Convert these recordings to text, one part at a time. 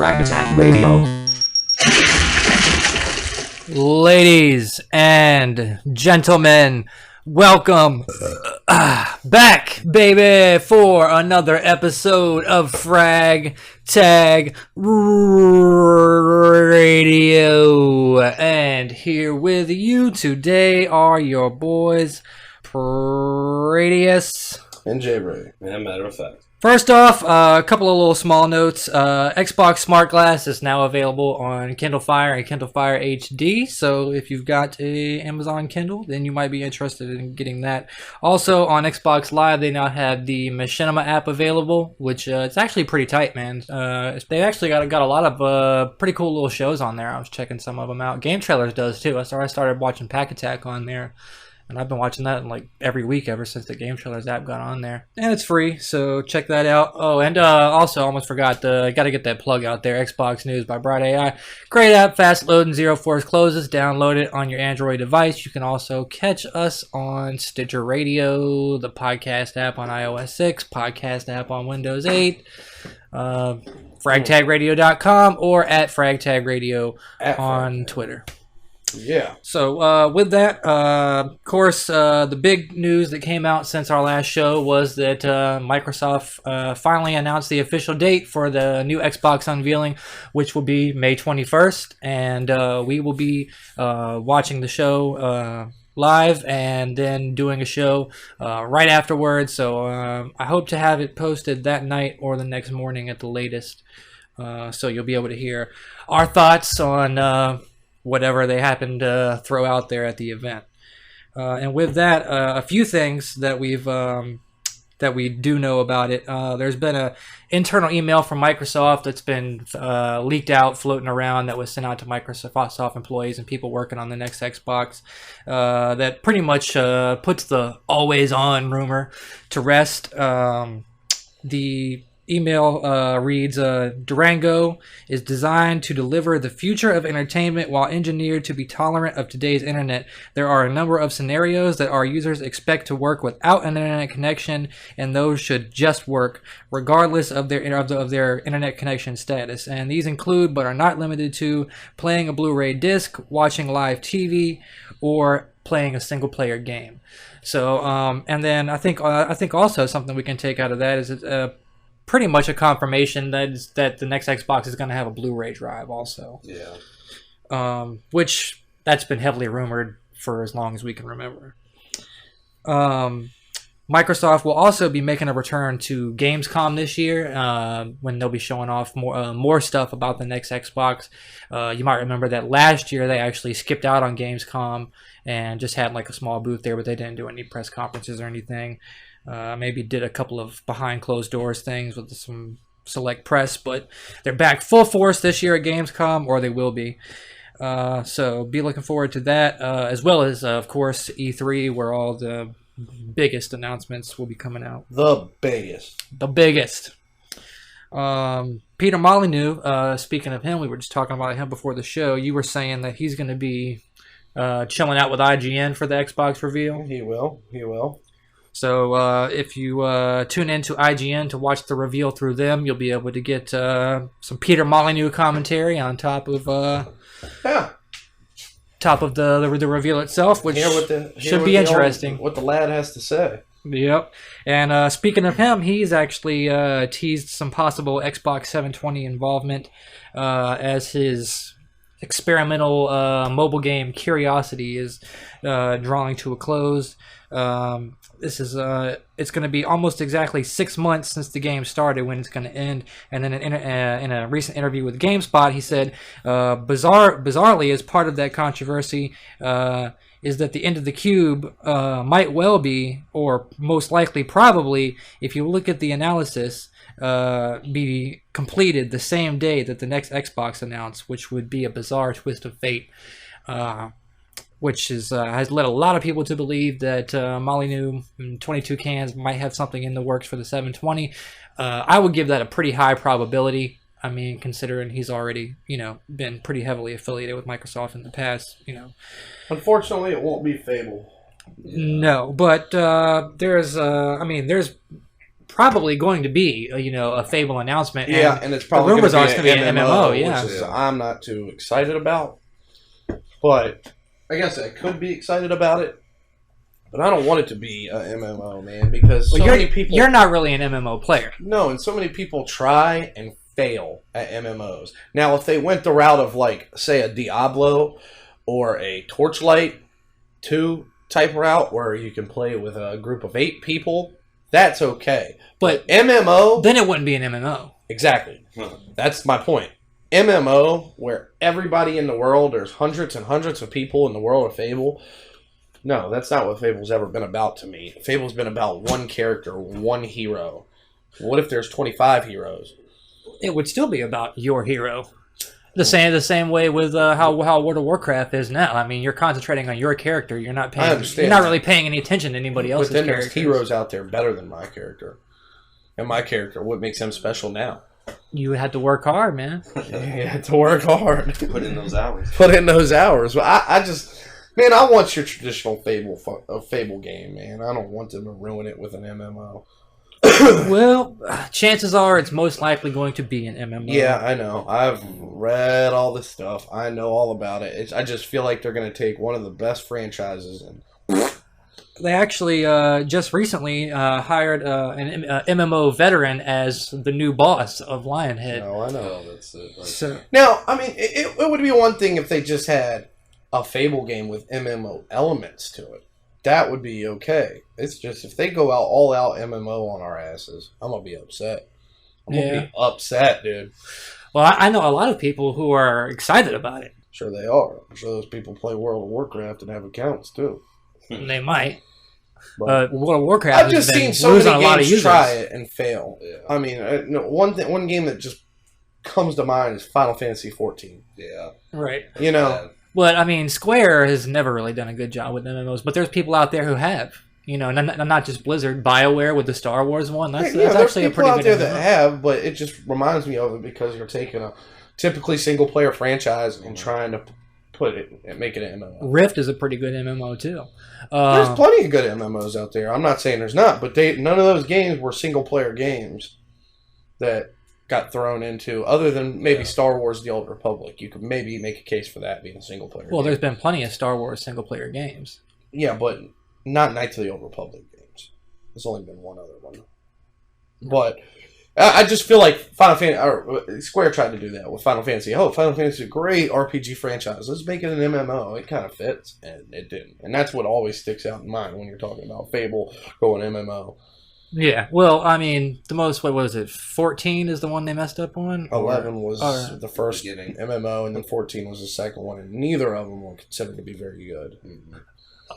Frag Attack Radio. Ladies and gentlemen, welcome back, baby, for another episode of Frag Tag Radio. And here with you today are your boys, Pradius and Jayray and Matterafact. First off, a couple of little small notes. Xbox Smart Glass is now available on Kindle Fire and Kindle Fire HD. So if you've got a Amazon Kindle, then you might be interested in getting that. Also on Xbox Live, they now have the Machinima app available, which it's actually pretty tight, man. They actually got a lot of pretty cool little shows on there. I was checking some of them out. Game Trailers does too. I started watching Pack Attack on there. And I've been watching that like every week ever since the Game Trailers app got on there. And it's free, so check that out. Oh, and also, almost forgot, got to get that plug out there. Xbox News by Bright AI. Great app, fast loading, zero force closes. Download it on your Android device. You can also catch us on Stitcher Radio, the podcast app on iOS 6, podcast app on Windows 8, fragtagradio.com, or at fragtagradio on Twitter. Yeah. So with that, of course, the big news that came out since our last show was that Microsoft finally announced the official date for the new Xbox unveiling, which will be May 21st. And we will be watching the show live and then doing a show right afterwards. So I hope to have it posted that night or the next morning at the latest. So you'll be able to hear our thoughts on whatever they happen to throw out there at the event. And with that, a few things that we do know about it. There's been an internal email from Microsoft that's been leaked out, floating around, that was sent out to Microsoft employees and people working on the next Xbox, that pretty much puts the always-on rumor to rest. The email reads, Durango is designed to deliver the future of entertainment while engineered to be tolerant of today's internet. There are a number of scenarios that our users expect to work without an internet connection, and those should just work regardless of their internet connection status. And these include, but are not limited to, playing a Blu-ray disc, watching live TV, or playing a single-player game. So, and then I think also something we can take out of that is pretty much a confirmation that the next Xbox is going to have a Blu-ray drive also. Yeah. Which, that's been heavily rumored for as long as we can remember. Microsoft will also be making a return to Gamescom this year, when they'll be showing off more stuff about the next Xbox. You might remember that last year they actually skipped out on Gamescom and just had like a small booth there, but they didn't do any press conferences or anything. Maybe did a couple of behind closed doors things with some select press, but they're back full force this year at Gamescom, or they will be. So be looking forward to that, as well as, of course, E3, where all the biggest announcements will be coming out. The biggest. Peter Molyneux, speaking of him, we were just talking about him before the show. You were saying that he's going to be chilling out with IGN for the Xbox reveal. He will. So if you tune into IGN to watch the reveal through them, you'll be able to get some Peter Molyneux commentary on top of the reveal itself, which should be interesting. What the lad has to say. Yep. And speaking of him, he's actually teased some possible Xbox 720 involvement as his experimental mobile game Curiosity is drawing to a close. This is it's going to be almost exactly 6 months since the game started when it's going to end. And then in a recent interview with GameSpot, he said, bizarrely, as part of that controversy, is that the end of the cube might well be, or most likely probably, if you look at the analysis, be completed the same day that the next Xbox announced, which would be a bizarre twist of fate. Which has led a lot of people to believe that Molyneux and 22 Cans might have something in the works for the 720. I would give that a pretty high probability. I mean, considering he's already, been pretty heavily affiliated with Microsoft in the past, Unfortunately, it won't be Fable. No, but there's probably going to be a Fable announcement. Yeah, and it's probably the rumors are going it's going to be an MMO. Yeah, which is, I'm not too excited about, but I guess I could be excited about it. But I don't want it to be a MMO, man, because many people... You're not really an MMO player. No, and so many people try and fail at MMOs. Now, if they went the route of, like, say, a Diablo or a Torchlight 2 type route where you can play with a group of 8 people, that's okay. But MMO... Then it wouldn't be an MMO. Exactly. That's my point. MMO, where everybody in the world, there's hundreds and hundreds of people in the world of Fable... No, that's not what Fable's ever been about to me. Fable's been about one character, one hero. What if there's 25 heroes? It would still be about your hero. The same way with how World of Warcraft is now. I mean, you're concentrating on your character. You're not paying. I understand. You're not really paying any attention to anybody else's But then characters. there's heroes out there better than my character. And my character, what makes him special now? You had to work hard, man. You had to work hard. Put in those hours. Put in those hours. But I just... Man, I want your traditional Fable game, man. I don't want them to ruin it with an MMO. Well, chances are it's most likely going to be an MMO. Yeah, I know. I've read all this stuff. I know all about it. I just feel like they're going to take one of the best franchises and... They actually just recently hired an MMO veteran as the new boss of Lionhead. No, I know. That's it. Like, So, Now, I mean, it would be one thing if they just had a Fable game with MMO elements to it. That would be okay. It's just if they go out all out MMO on our asses, I'm gonna be upset. I'm gonna be upset, dude. well, I know a lot of people who are excited about it. Sure they are. I'm sure those people play World of Warcraft and have accounts too. They might. But World of Warcraft I've just has been seen so losing many a lot of games users. try it and fail. Yeah. I mean, one game that just comes to mind is Final Fantasy 14. yeah. Right. You know, But, I mean, Square has never really done a good job with MMOs, but there's people out there who have. Not just Blizzard. BioWare with the Star Wars one. That's there's actually a people pretty out good there MMO. that have, but it just reminds me of it because you're taking a typically single player franchise and trying to put it and make it an MMO. Rift is a pretty good MMO, too. There's plenty of good MMOs out there. I'm not saying there's not, but none of those games were single player games that got thrown into, other than maybe Star Wars The Old Republic. You could maybe make a case for that being a single player Well, game. there's been plenty of Star Wars single-player games. Yeah, but not Knights of the Old Republic games. There's only been one other one. But I just feel like Square tried to do that with Final Fantasy. Oh, Final Fantasy is a great RPG franchise. Let's make it an MMO. It kind of fits, and it didn't. And that's what always sticks out in mind when you're talking about Fable going MMO. Yeah, well, I mean, the most, what was it, 14 is the one they messed up on? 11 was the first beginning. MMO, and then 14 was the second one, and neither of them were considered to be very good. Mm-hmm.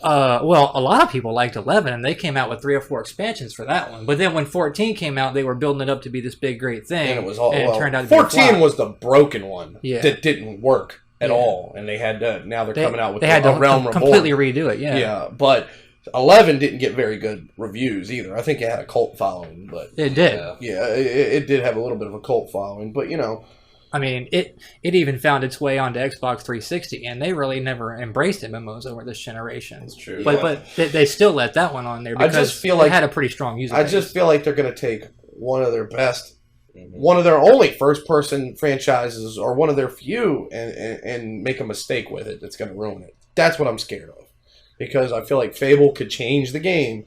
Well, a lot of people liked 11, and they came out with 3 or 4 expansions for that one. But then when 14 came out, they were building it up to be this big, great thing. And it was all, and well, it turned out to be a 14 flop. was the broken one Yeah. that didn't work at Yeah. all, and they had to, now they're coming out with they had a to Realm Reborn. completely redo it, yeah. Yeah, but 11 didn't get very good reviews either. I think it had a cult following, but It did. yeah, it did have a little bit of a cult following. But I mean, it even found its way onto Xbox 360, and they really never embraced MMOs over this generation. That's true. But they still let that one on there I because just feel like it had a pretty strong user I base. just feel like they're going to take one of their best, one of their only first-person franchises, or one of their few, and make a mistake with it that's going to ruin it. That's what I'm scared of, because I feel like Fable could change the game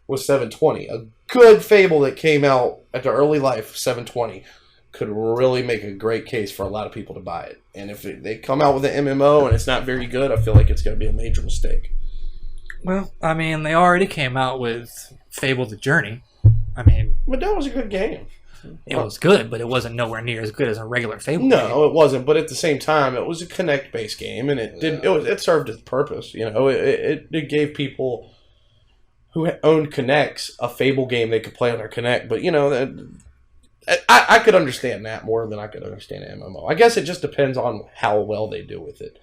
with 720. A good Fable that came out at the early life of 720 could really make a great case for a lot of people to buy it. And if they come out with an MMO and it's not very good, I feel like it's going to be a major mistake. Well, I mean, they already came out with Fable the Journey. I mean, But that was a good game. it was good, but it wasn't nowhere near as good as a regular Fable game. No, it wasn't. But at the same time, it was a Connect-based game, and it served its purpose. It gave people who owned Connects a Fable game they could play on their Connect. But I could understand that more than I could understand MMO. I guess it just depends on how well they do with it.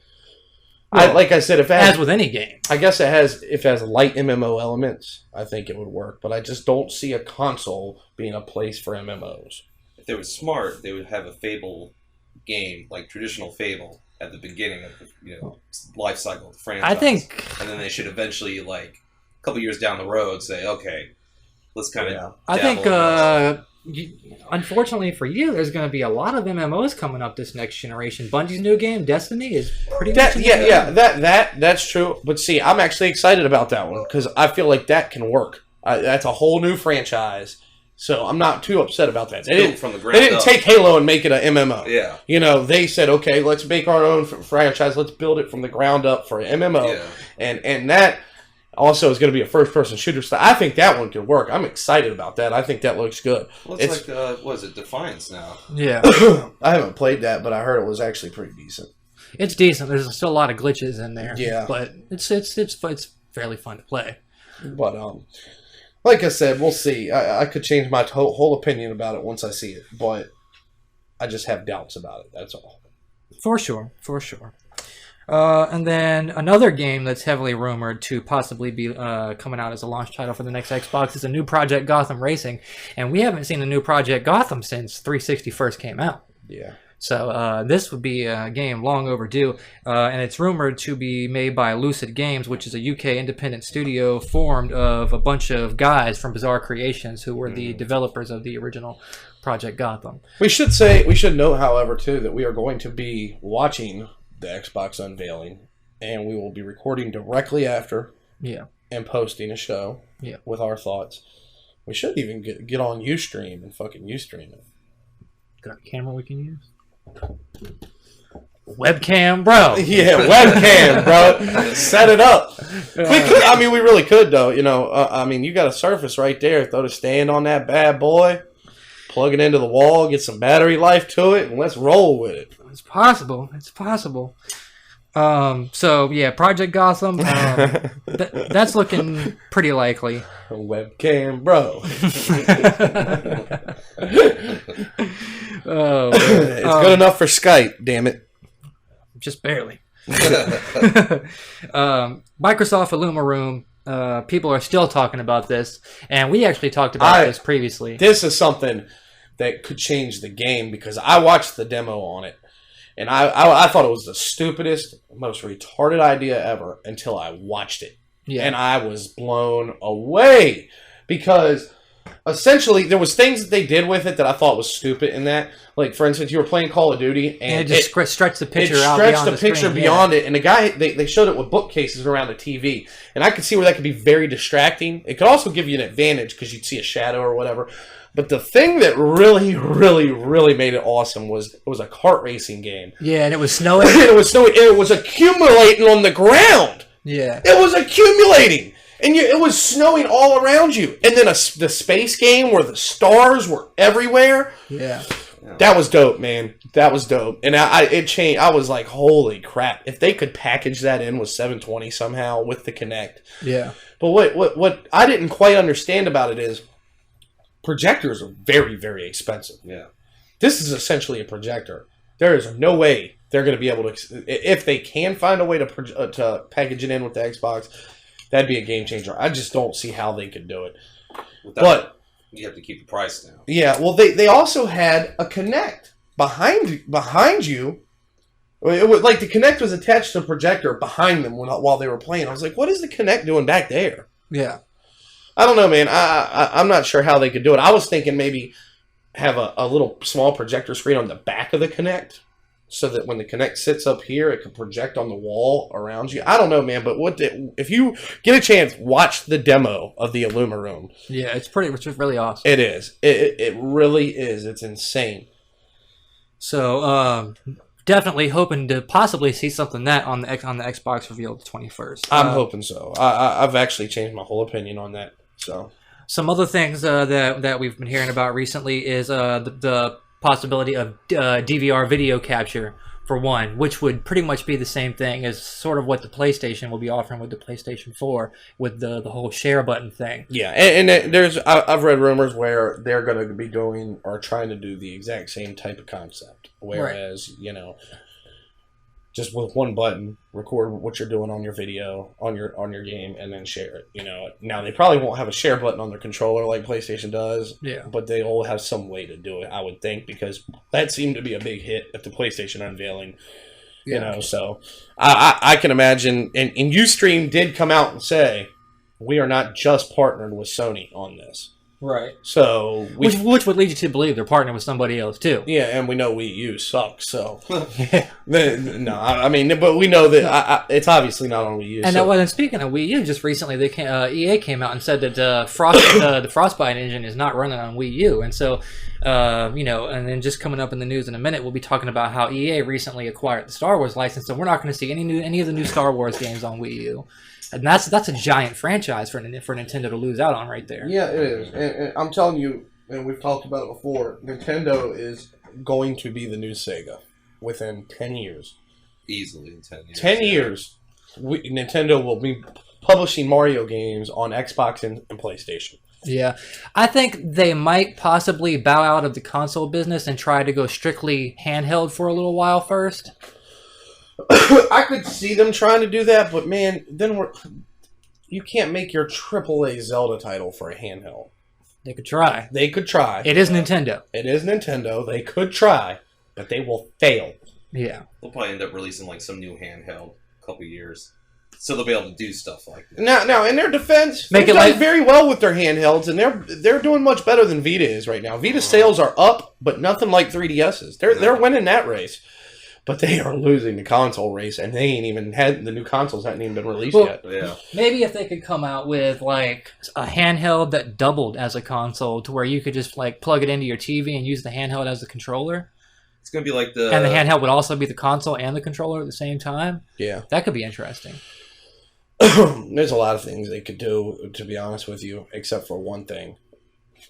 Well, like I said, if it has, As with any game. I guess if it has light MMO elements, I think it would work. But I just don't see a console being a place for MMOs. If they were smart, they would have a Fable game, like traditional Fable, at the beginning of the life cycle of the franchise. I think and then they should eventually, like a couple years down the road, say, okay, let's kind of. I think, unfortunately for you, there's going to be a lot of MMOs coming up this next generation. Bungie's new game, Destiny, is pretty much that's true. But see, I'm actually excited about that one because I feel like that can work. That's a whole new franchise, so I'm not too upset about that. They didn't take Halo and make it an MMO. Yeah, you know, they said, okay, let's make our own franchise. Let's build it from the ground up for an MMO, and that. Also, is going to be a first-person shooter style. I think that one could work. I'm excited about that. I think that looks good. Well, it's like, what is it, Defiance now? Yeah. I haven't played that, but I heard it was actually pretty decent. It's decent. There's still a lot of glitches in there. Yeah. But it's fairly fun to play. But, like I said, we'll see. I could change my whole opinion about it once I see it, but I just have doubts about it. That's all. For sure. And then another game that's heavily rumored to possibly be coming out as a launch title for the next Xbox is a new Project Gotham Racing. And we haven't seen a new Project Gotham since 360 first came out. Yeah. So this would be a game long overdue. And it's rumored to be made by Lucid Games, which is a UK independent studio formed of a bunch of guys from Bizarre Creations who were the developers of the original Project Gotham. We should note, however, too, that we are going to be watching the Xbox unveiling, and we will be recording directly after and posting a show with our thoughts. We should even get on Ustream and fucking Ustream it. Got a camera we can use? Webcam, bro. Yeah, webcam, bro. Set it up. We could, I mean, we really could, though. You know, I mean, you got a Surface right there. Throw the stand on that bad boy, plug it into the wall, get some battery life to it, and let's roll with it. It's possible. So yeah, Project Gotham. That's looking pretty likely. Webcam, bro. Oh, it's good enough for Skype. Damn it. Just barely. Microsoft Illuma Room. People are still talking about this, and we actually talked about this previously. This is something that could change the game because I watched the demo on it. And I thought it was the stupidest, most retarded idea ever until I watched it. Yeah. And I was blown away. Because essentially there was things that they did with it that I thought was stupid in that. Like, for instance, you were playing Call of Duty and it just stretched the picture out beyond the picture screen. Beyond it. And the guy, they showed it with bookcases around the TV. And I could see where that could be very distracting. It could also give you an advantage because you'd see a shadow or whatever. But the thing that really, really, really made it awesome was it was a kart racing game. Yeah, and it was snowing. It was snowing. It was accumulating on the ground. Yeah. It was accumulating. And it was snowing all around you. And then the space game where the stars were everywhere. Yeah. That was dope, man. That was dope. And it changed. I was like, holy crap. If they could package that in with 720 somehow with the Kinect. Yeah. But what I didn't quite understand about it is projectors are very, very expensive. Yeah. This is essentially a projector. There is no way they're going to be able to, if they can find a way to package it in with the Xbox, that'd be a game changer. I just don't see how they could do it. But you have to keep the price down. Yeah, well, they also had a Kinect behind you. It was like the Kinect was attached to a projector behind them while they were playing. I was like, what is the Kinect doing back there? Yeah. I don't know, man. I'm not sure how they could do it. I was thinking maybe have a little small projector screen on the back of the Kinect so that when the Kinect sits up here, it can project on the wall around you. I don't know, man, but if you get a chance, watch the demo of the Illuma Room. Yeah, it's really awesome. It is. It really is. It's insane. So, definitely hoping to possibly see something on the Xbox reveal the 21st. I'm hoping so. I've actually changed my whole opinion on that. So, some other things that we've been hearing about recently is the possibility of DVR video capture for one, which would pretty much be the same thing as sort of what the PlayStation will be offering with the PlayStation 4 with the whole share button thing. Yeah, and I've read rumors where they're going to be doing or trying to do the exact same type of concept, whereas just with one button, record what you're doing on your video, on your game, and then share it. You know, now they probably won't have a share button on their controller like PlayStation does. Yeah. But they'll have some way to do it, I would think, because that seemed to be a big hit at the PlayStation unveiling. Yeah. You know, so I can imagine, and Ustream did come out and say, we are not just partnered with Sony on this. Right. So which would lead you to believe they're partnering with somebody else too. Yeah, and we know Wii U sucks. So no, I mean, but we know that it's obviously not on Wii U. And then speaking of Wii U, just recently EA came out and said that the Frostbite engine is not running on Wii U, and so and then just coming up in the news in a minute, we'll be talking about how EA recently acquired the Star Wars license, so we're not going to see any of the new Star Wars games on Wii U. And that's a giant franchise for Nintendo to lose out on right there. Yeah, it is. And I'm telling you, and we've talked about it before, Nintendo is going to be the new Sega within 10 years. Easily in 10 years. 10 years, Nintendo will be publishing Mario games on Xbox and PlayStation. Yeah. I think they might possibly bow out of the console business and try to go strictly handheld for a little while first. I could see them trying to do that, but man, then you can't make your AAA Zelda title for a handheld. They could try. They could try. It is Nintendo. It is Nintendo. They could try, but they will fail. Yeah. They'll probably end up releasing like some new handheld a couple years. So they'll be able to do stuff like that. Now, in their defense, they've done very well with their handhelds, and they're doing much better than Vita is right now. Vita sales are up, but nothing like 3DS's. They're winning that race. But they are losing the console race, and they ain't even had the new consoles hadn't even been released yet. Yeah. Maybe if they could come out with like a handheld that doubled as a console, to where you could just like plug it into your TV and use the handheld as the controller. It's gonna be like the and the handheld would also be the console and the controller at the same time. Yeah, that could be interesting. There's a lot of things they could do, to be honest with you, except for one thing: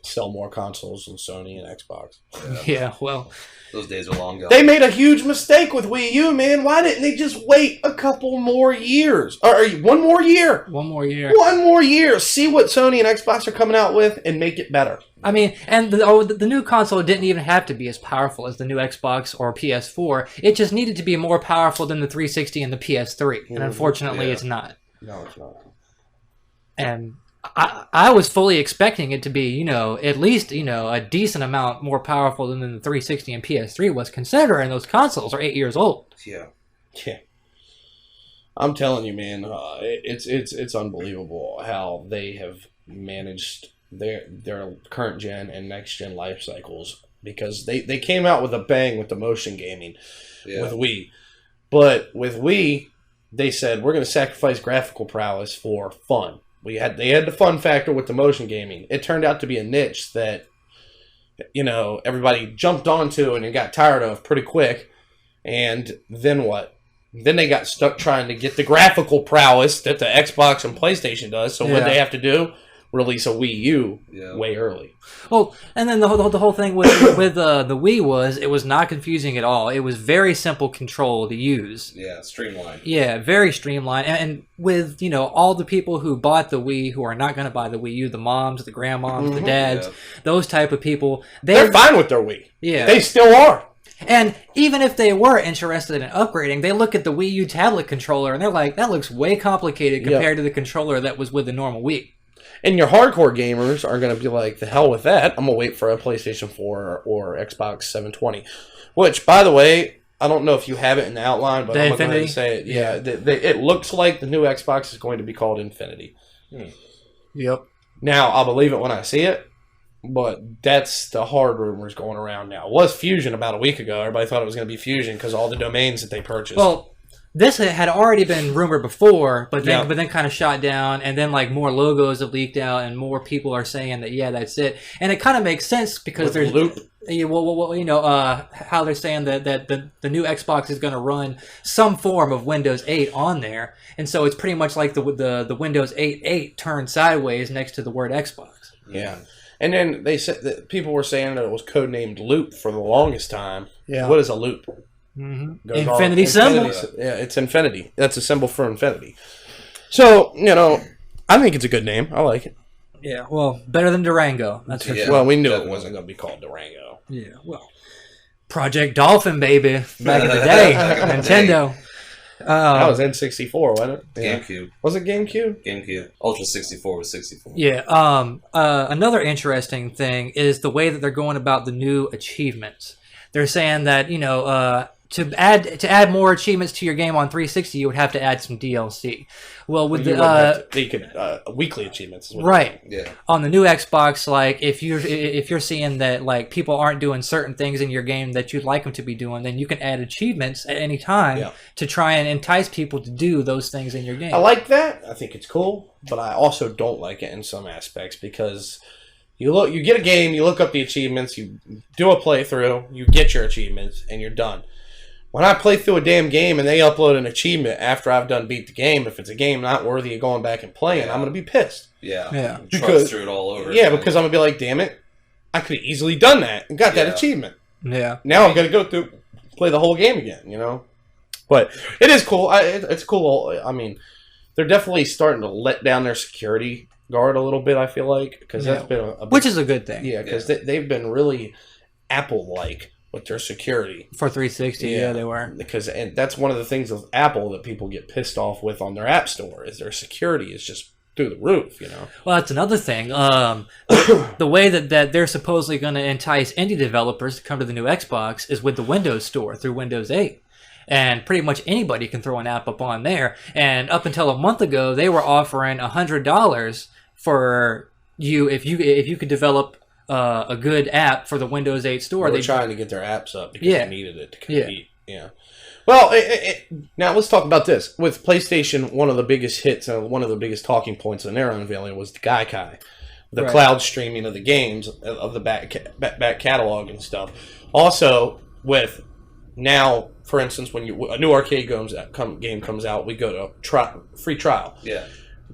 sell more consoles than Sony and Xbox. Yeah, well. Those days are long gone. They made a huge mistake with Wii U, man. Why didn't they just wait a couple more years? Or one more year? One more year. One more year. See what Sony and Xbox are coming out with and make it better. I mean, and the new console didn't even have to be as powerful as the new Xbox or PS4. It just needed to be more powerful than the 360 and the PS3. And unfortunately, it's not. No, it's not. And I was fully expecting it to be, at least, a decent amount more powerful than the 360 and PS3 was, considering those consoles are 8 years old. Yeah. Yeah. I'm telling you, man, it's unbelievable how they have managed their current gen and next gen life cycles, because they came out with a bang with the motion gaming with Wii. But with Wii, they said, we're going to sacrifice graphical prowess for fun. They had the fun factor with the motion gaming. It turned out to be a niche that, everybody jumped onto and got tired of pretty quick. And then what? Then they got stuck trying to get the graphical prowess that the Xbox and PlayStation does. So what they have to do? Release a Wii U way early. Well, and then the whole thing with the Wii it was not confusing at all. It was very simple control to use. Yeah, streamlined. Yeah, very streamlined. And with all the people who bought the Wii who are not going to buy the Wii U, the moms, the grandmoms, the dads, those type of people, they're fine with their Wii. Yeah, they still are. And even if they were interested in upgrading, they look at the Wii U tablet controller and they're like, that looks way complicated compared to the controller that was with the normal Wii. And your hardcore gamers are going to be like, the hell with that. I'm going to wait for a PlayStation 4 or Xbox 720. Which, by the way, I don't know if you have it in the outline, but I'm going to say it. Yeah, it looks like the new Xbox is going to be called Infinity. Yep. Now, I'll believe it when I see it, but that's the hard rumors going around now. It was Fusion about a week ago. Everybody thought it was going to be Fusion because all the domains that they purchased. Well, this had already been rumored before, but then kind of shot down, and then like more logos have leaked out, and more people are saying that that's it, and it kind of makes sense because there's Loop. How they're saying that the new Xbox is going to run some form of Windows 8 on there, and so it's pretty much like the Windows 8 turned sideways next to the word Xbox. Yeah, and then they said that people were saying that it was codenamed Loop for the longest time. Yeah, what is a loop? Infinity symbol. Yeah, it's infinity. That's a symbol for infinity. So, I think it's a good name. I like it. Yeah, well, better than Durango. That's for sure. Well, we knew it wasn't going to be called Durango. Yeah, well, Project Dolphin, baby. Back in the day. Nintendo. That was N64, wasn't it? Yeah. GameCube. Was it GameCube? GameCube. Ultra 64 was 64. Yeah. Another interesting thing is the way that they're going about the new achievements. They're saying that, to add more achievements to your game on 360, you would have to add some DLC. Well, with weekly achievements, right? Yeah. On the new Xbox, like if you're seeing that like people aren't doing certain things in your game that you'd like them to be doing, then you can add achievements at any time to try and entice people to do those things in your game. I like that. I think it's cool, but I also don't like it in some aspects because you get a game, you look up the achievements, you do a playthrough, you get your achievements, and you're done. When I play through a damn game and they upload an achievement after I've done beat the game, if it's a game not worthy of going back and playing, I'm going to be pissed. Yeah. Because through it all over. Yeah, because I'm going to be like, damn it, I could have easily done that and got that achievement. Yeah. Now I'm going to go through, play the whole game again, you know? But it is cool. It's cool. I mean, they're definitely starting to let down their security guard a little bit, I feel like. Because that's been a big, which is a good thing. Yeah, because they've been really Apple-like with their security. For 360, yeah, they were. And that's one of the things of Apple that people get pissed off with on their App Store is their security is just through the roof, you know. Well, that's another thing. The way that they're supposedly going to entice indie developers to come to the new Xbox is with the Windows Store through Windows 8. And pretty much anybody can throw an app up on there. And up until a month ago, they were offering $100 for you if you could develop a good app for the Windows 8 store. They were trying to get their apps up because they needed it to compete. Yeah. Well, now let's talk about this. With PlayStation, one of the biggest hits and one of the biggest talking points in their unveiling was the Gaikai, the cloud streaming of the games, of the back catalog and stuff. Also, with now, for instance, when a new arcade game comes out, we go to free trial. Yeah.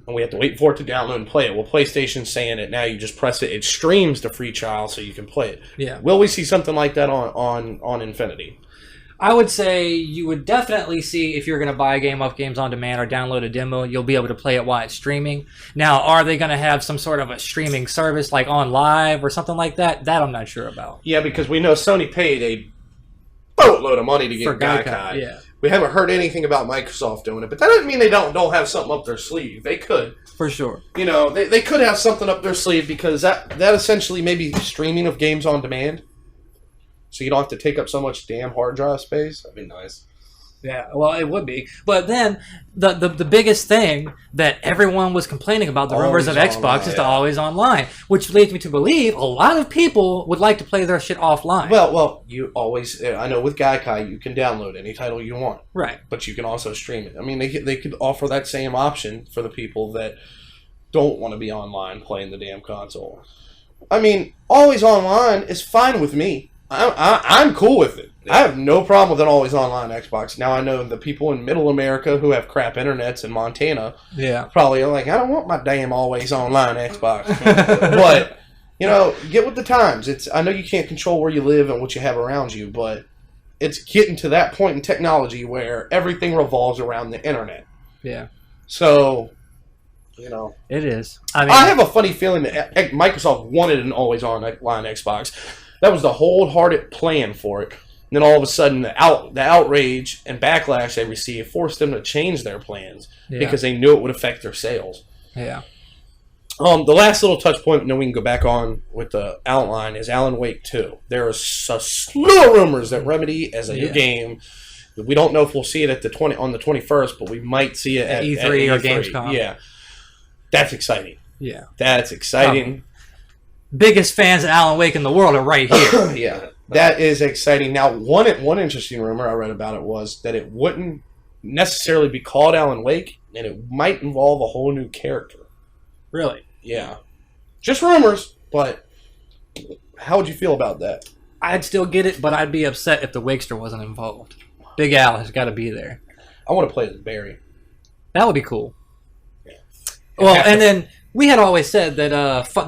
And we have to wait for it to download and play it. Well, PlayStation's saying it now. You just press it. It streams the free trial so you can play it. Yeah. Will we see something like that on Infinity? I would say you would definitely see if you're going to buy a game off Games on Demand or download a demo, you'll be able to play it while it's streaming. Now, are they going to have some sort of a streaming service like on live or something like that? That I'm not sure about. Yeah, because we know Sony paid a boatload of money to get Gaikai. Yeah. We haven't heard anything about Microsoft doing it, but that doesn't mean they don't have something up their sleeve. They could. For sure. You know, they could have something up their sleeve because that essentially may be streaming of games on demand. So you don't have to take up so much damn hard drive space. That'd be nice. Yeah, well, it would be. But then, the biggest thing that everyone was complaining about, the rumors of Xbox, is the always online, which leads me to believe a lot of people would like to play their shit offline. Well, you always... I know with Gaikai, you can download any title you want. Right. But you can also stream it. I mean, they could offer that same option for the people that don't want to be online playing the damn console. I mean, always online is fine with me. I'm cool with it. I have no problem with an always online Xbox. Now I know the people in Middle America who have crap internets in Montana, probably are like, I don't want my damn always online Xbox. But you know, get with the times. I know you can't control where you live and what you have around you, but it's getting to that point in technology where everything revolves around the internet. Yeah. So, you know, it is. I have a funny feeling that Microsoft wanted an always online Xbox. That was the wholehearted plan for it. And then all of a sudden, the outrage and backlash they received forced them to change their plans because they knew it would affect their sales. Yeah. The last little touch point, and then we can go back on with the outline, is Alan Wake 2. There is a slew of rumors that Remedy, as a new game, we don't know if we'll see it at on the 21st, but we might see it at E3 or Gamescom. Yeah. That's exciting. Yeah. That's exciting. Biggest fans of Alan Wake in the world are right here. Yeah. That is exciting. Now, one interesting rumor I read about it was that it wouldn't necessarily be called Alan Wake, and it might involve a whole new character. Really? Yeah. Just rumors, but how would you feel about that? I'd still get it, but I'd be upset if the Wakester wasn't involved. Big Al has got to be there. I want to play as Barry. That would be cool. Yeah. Well, and then we had always said that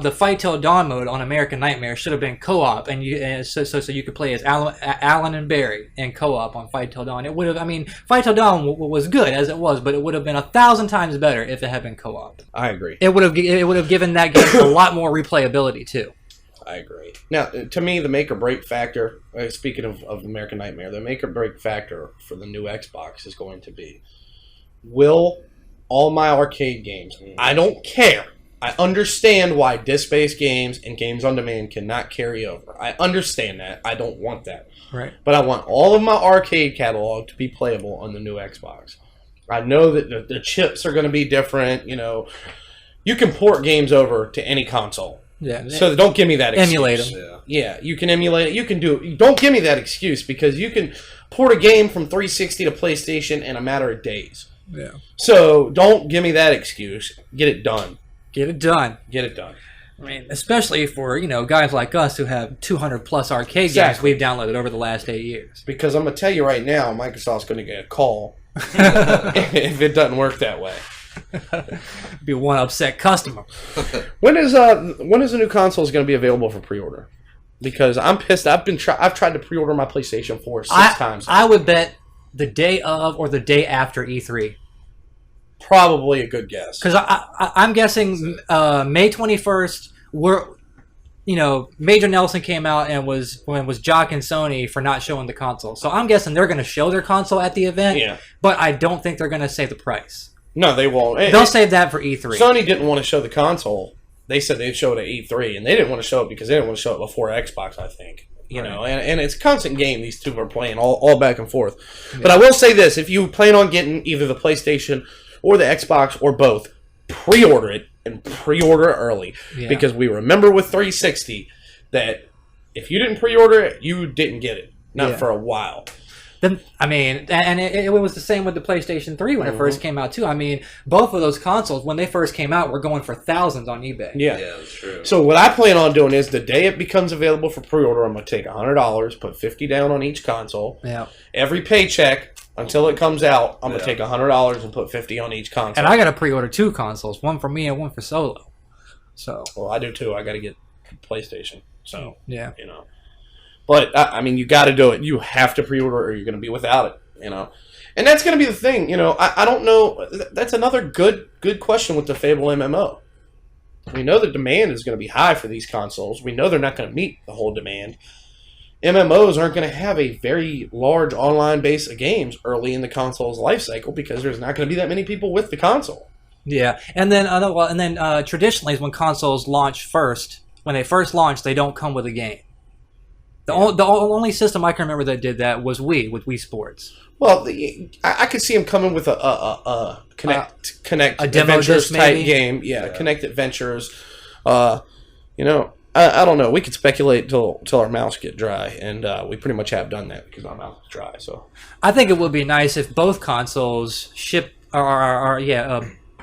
the Fight Till Dawn mode on American Nightmare should have been co-op, and so you could play as Alan and Barry in co-op on Fight Till Dawn. It would have. I mean, Fight Till Dawn was good as it was, but it would have been 1,000 times better if it had been co-op. I agree. It would have given that game a lot more replayability too. I agree. Now, to me, the make or break factor. Speaking of American Nightmare, the make or break factor for the new Xbox is going to be: will all my arcade games? I don't care. I understand why disc-based games and games on demand cannot carry over. I understand that. I don't want that. Right. But I want all of my arcade catalog to be playable on the new Xbox. I know that the chips are going to be different. You know, you can port games over to any console. Yeah. So don't give me that excuse. Emulate them. Yeah, you can emulate it. You can do it. Don't give me that excuse because you can port a game from 360 to PlayStation in a matter of days. Yeah. So don't give me that excuse. Get it done. Get it done. Get it done. I mean, especially for, you know, guys like us who have 200 plus arcade Exactly. games we've downloaded over the last 8 years. Because I'm going to tell you right now, Microsoft's going to get a call if it doesn't work that way. Be one upset customer. When is the new consoles going to be available for pre-order? Because I'm pissed. I've tried to pre-order my PlayStation 4 six times. I would bet the day of or the day after E3. Probably a good guess. Because I'm guessing May 21st. Major Nelson came out and was jocking Sony for not showing the console. So I'm guessing they're going to show their console at the event. Yeah. But I don't think they're going to say the price. No, they won't. They'll save that for E3. Sony didn't want to show the console. They said they'd show it at E3, and they didn't want to show it because they didn't want to show it before Xbox, I think. You know, and it's a constant game these two are playing all back and forth. Yeah. But I will say this, if you plan on getting either the PlayStation or the Xbox or both, pre-order it and pre-order early. Yeah. Because we remember with 360 that if you didn't pre-order it, you didn't get it. Not for a while. Then, I mean, and it was the same with the PlayStation 3 when it first came out, too. I mean, both of those consoles, when they first came out, were going for thousands on eBay. Yeah, that's true. So what I plan on doing is the day it becomes available for pre-order, I'm going to take $100, put $50 down on each console. Yeah. Every paycheck, until it comes out, I'm going to take $100 and put $50 on each console. And I got to pre-order 2 consoles, one for me and one for Solo. So. Well, I do, too. I got to get PlayStation. So, yeah. You know. But, I mean, you got to do it. You have to pre-order or you're going to be without it, you know. And that's going to be the thing, you know. I don't know. That's another good question with the Fable MMO. We know the demand is going to be high for these consoles. We know they're not going to meet the whole demand. MMOs aren't going to have a very large online base of games early in the console's life cycle because there's not going to be that many people with the console. Yeah, and then traditionally when consoles launch first, when they first launch, they don't come with a game. The only system I can remember that did that was Wii, with Wii Sports. Well, I could see them coming with a Connect a demo Adventures type maybe? game. Yeah, Connect Adventures. You know, I don't know. We could speculate till our mouths get dry, and we pretty much have done that because our mouth is dry. So I think it would be nice if both consoles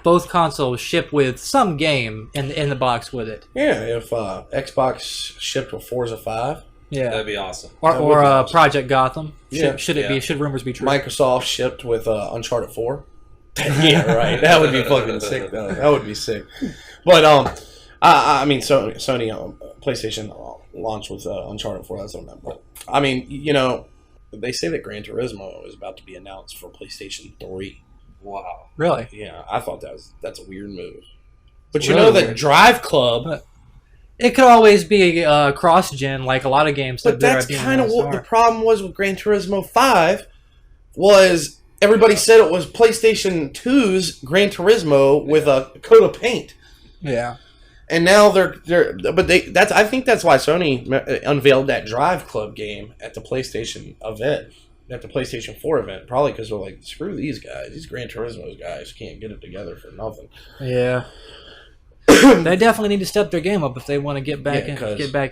both consoles ship with some game in the box with it. Yeah, if Xbox shipped with Forza 5. Yeah, that'd be awesome. Or awesome. Project Gotham. Yeah. Should rumors be true? Microsoft shipped with Uncharted 4. Yeah, right. That would be fucking sick, though. That would be sick. But I mean, Sony PlayStation launched with Uncharted 4. That's what I meant. But I mean, you know, they say that Gran Turismo is about to be announced for PlayStation 3. Wow. Really? Yeah, I thought that's a weird move. But you know that Drive Club. It could always be cross-gen, like a lot of games. But that's kind of what the problem was with Gran Turismo 5, was everybody said it was PlayStation 2's Gran Turismo with a coat of paint. Yeah. And now I think that's why Sony unveiled that Drive Club game at the PlayStation event, at the PlayStation 4 event, probably because they're like, screw these guys. These Gran Turismo guys can't get it together for nothing. Yeah. They definitely need to step their game up if they want to get back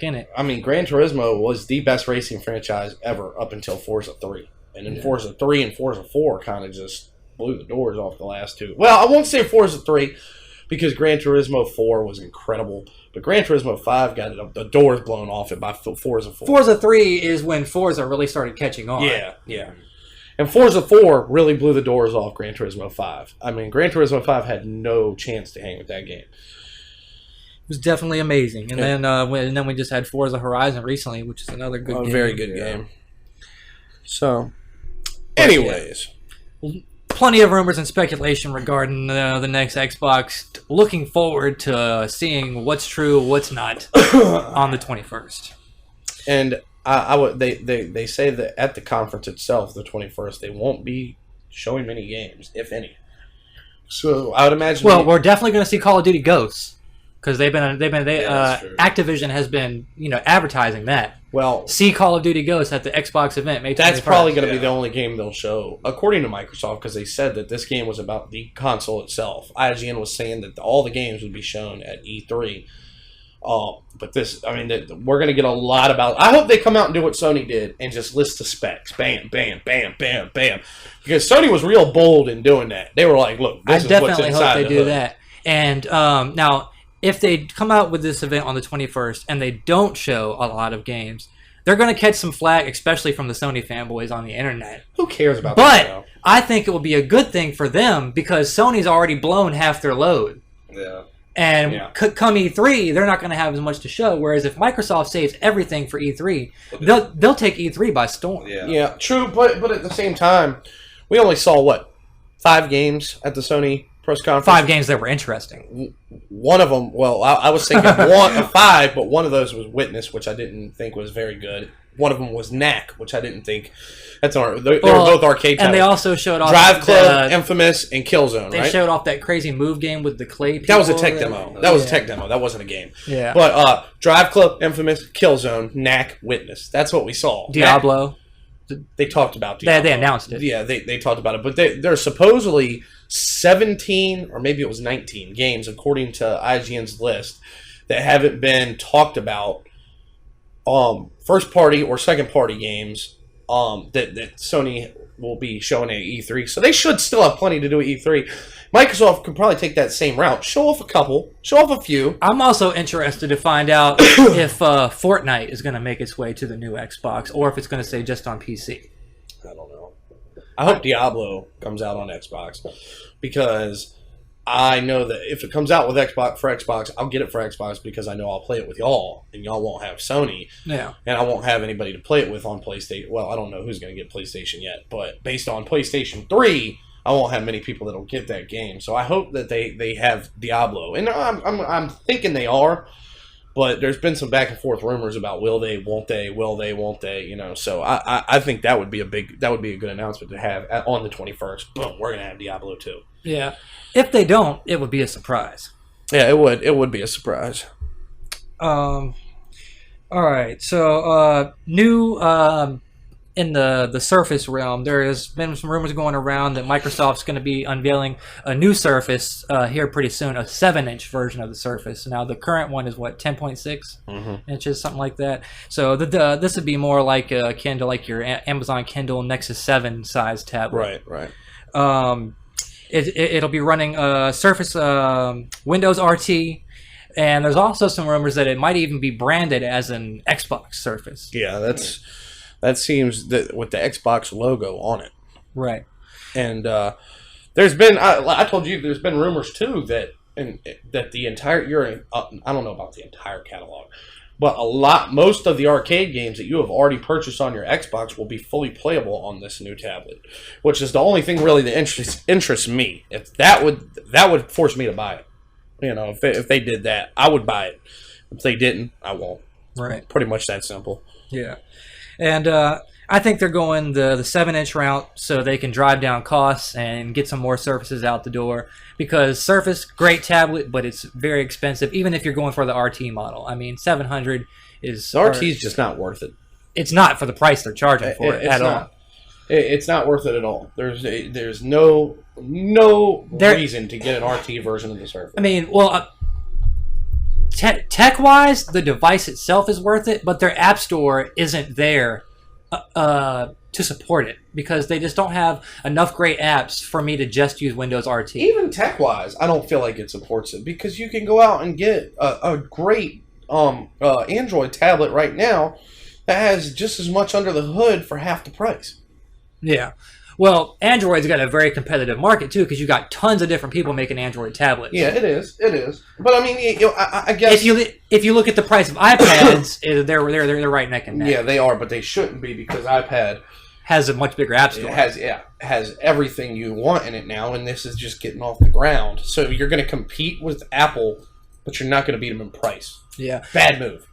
in it. I mean, Gran Turismo was the best racing franchise ever up until Forza 3. And then Forza 3 and Forza 4 kind of just blew the doors off the last two. Well, I won't say Forza 3 because Gran Turismo 4 was incredible. But Gran Turismo 5 got the doors blown off it by Forza 4. Forza 3 is when Forza really started catching on. Yeah. And Forza 4 really blew the doors off Gran Turismo 5. I mean, Gran Turismo 5 had no chance to hang with that game. It was definitely amazing. And then we just had Forza Horizon recently, which is another good game. A very good game. So, anyways. Plenty of rumors and speculation regarding the next Xbox. Looking forward to seeing what's true, what's not on the 21st. And they say that at the conference itself, the 21st, they won't be showing many games, if any. So I would imagine. Well, we're definitely going to see Call of Duty Ghosts. because Activision has been advertising that. Well, see Call of Duty Ghosts at the Xbox event. May 21st. That's probably going to be the only game they'll show, according to Microsoft, because they said that this game was about the console itself. IGN was saying that all the games would be shown at E3. But we're going to get a lot about. I hope they come out and do what Sony did and just list the specs. Bam, bam, bam, bam, bam. Because Sony was real bold in doing that. They were like, "Look, this is what's inside the hood." I definitely hope they do that. And now, if they come out with this event on the 21st and they don't show a lot of games, they're going to catch some flack, especially from the Sony fanboys on the internet. Who cares about that? But I think it will be a good thing for them because Sony's already blown half their load. Yeah. And come E3, they're not going to have as much to show. Whereas if Microsoft saves everything for E3, they'll take E3 by storm. Yeah, true. But at the same time, we only saw 5 games at the Sony press conference. 5 games that were interesting. One of them, I was thinking 5, but one of those was Witness, which I didn't think was very good. One of them was Knack, which I didn't think. They were both arcade titles. And they also showed off Drive Club, Infamous, and Killzone. They showed off that crazy move game with the clay people. That was a tech demo. That was a tech demo. That wasn't a game. Yeah. But Drive Club, Infamous, Killzone, Knack, Witness. That's what we saw. Diablo. They talked about Diablo. They announced it. Yeah, they talked about it. But there's supposedly 17, or maybe it was 19 games, according to IGN's list, that haven't been talked about. First party or second party games that Sony will be showing at E3. So they should still have plenty to do at E3. Microsoft could probably take that same route. Show off a couple. Show off a few. I'm also interested to find out if Fortnite is going to make its way to the new Xbox or if it's going to stay just on PC. I don't know. I hope Diablo comes out on Xbox because I know that if it comes out with Xbox, I'll get it for Xbox because I know I'll play it with y'all, and y'all won't have Sony. Yeah. And I won't have anybody to play it with on PlayStation. Well, I don't know who's going to get PlayStation yet, but based on PlayStation 3, I won't have many people that'll get that game. So I hope that they have Diablo, and I'm thinking they are, but there's been some back and forth rumors about will they, won't they, won't they, So I think that would be a good announcement to have on the 21st. Boom, we're gonna have Diablo 2. Yeah. If they don't, it would be a surprise. Yeah, it would. It would be a surprise. All right. So, new in the Surface realm, there has been some rumors going around that Microsoft's going to be unveiling a new Surface here pretty soon, a 7-inch version of the Surface. Now, the current one is 10.6 inches, something like that. So this would be more like akin to like your Amazon Kindle Nexus 7 size tablet. Right. It'll be running Surface Windows RT, and there's also some rumors that it might even be branded as an Xbox Surface. Yeah, that seems with the Xbox logo on it. Right. And there's been I told you there's been rumors too that the entire I don't know about the entire catalog, but most of the arcade games that you have already purchased on your Xbox will be fully playable on this new tablet, which is the only thing really that interests me. If that would force me to buy it. If they did that, I would buy it. If they didn't, I won't. Right. Pretty much that simple. Yeah. And I think they're going the 7-inch route so they can drive down costs and get some more Surfaces out the door. Because Surface, great tablet, but it's very expensive, even if you're going for the RT model. I mean, $700 is... The RT's just not worth it. It's not for the price they're charging for it at all. It's not worth it at all. There's no reason to get an RT version of the Surface. I mean, well... Tech-wise, the device itself is worth it, but their app store isn't there to support it because they just don't have enough great apps for me to just use Windows RT. Even tech-wise, I don't feel like it supports it because you can go out and get a great Android tablet right now that has just as much under the hood for half the price. Yeah. Well, Android's got a very competitive market too, because you got tons of different people making Android tablets. Yeah, it is. But I mean, I guess if you look at the price of iPads, they're right neck and neck. Yeah, they are, but they shouldn't be because iPad has a much bigger app store. It has everything you want in it now, and this is just getting off the ground. So you're going to compete with Apple, but you're not going to beat them in price. Yeah, bad move.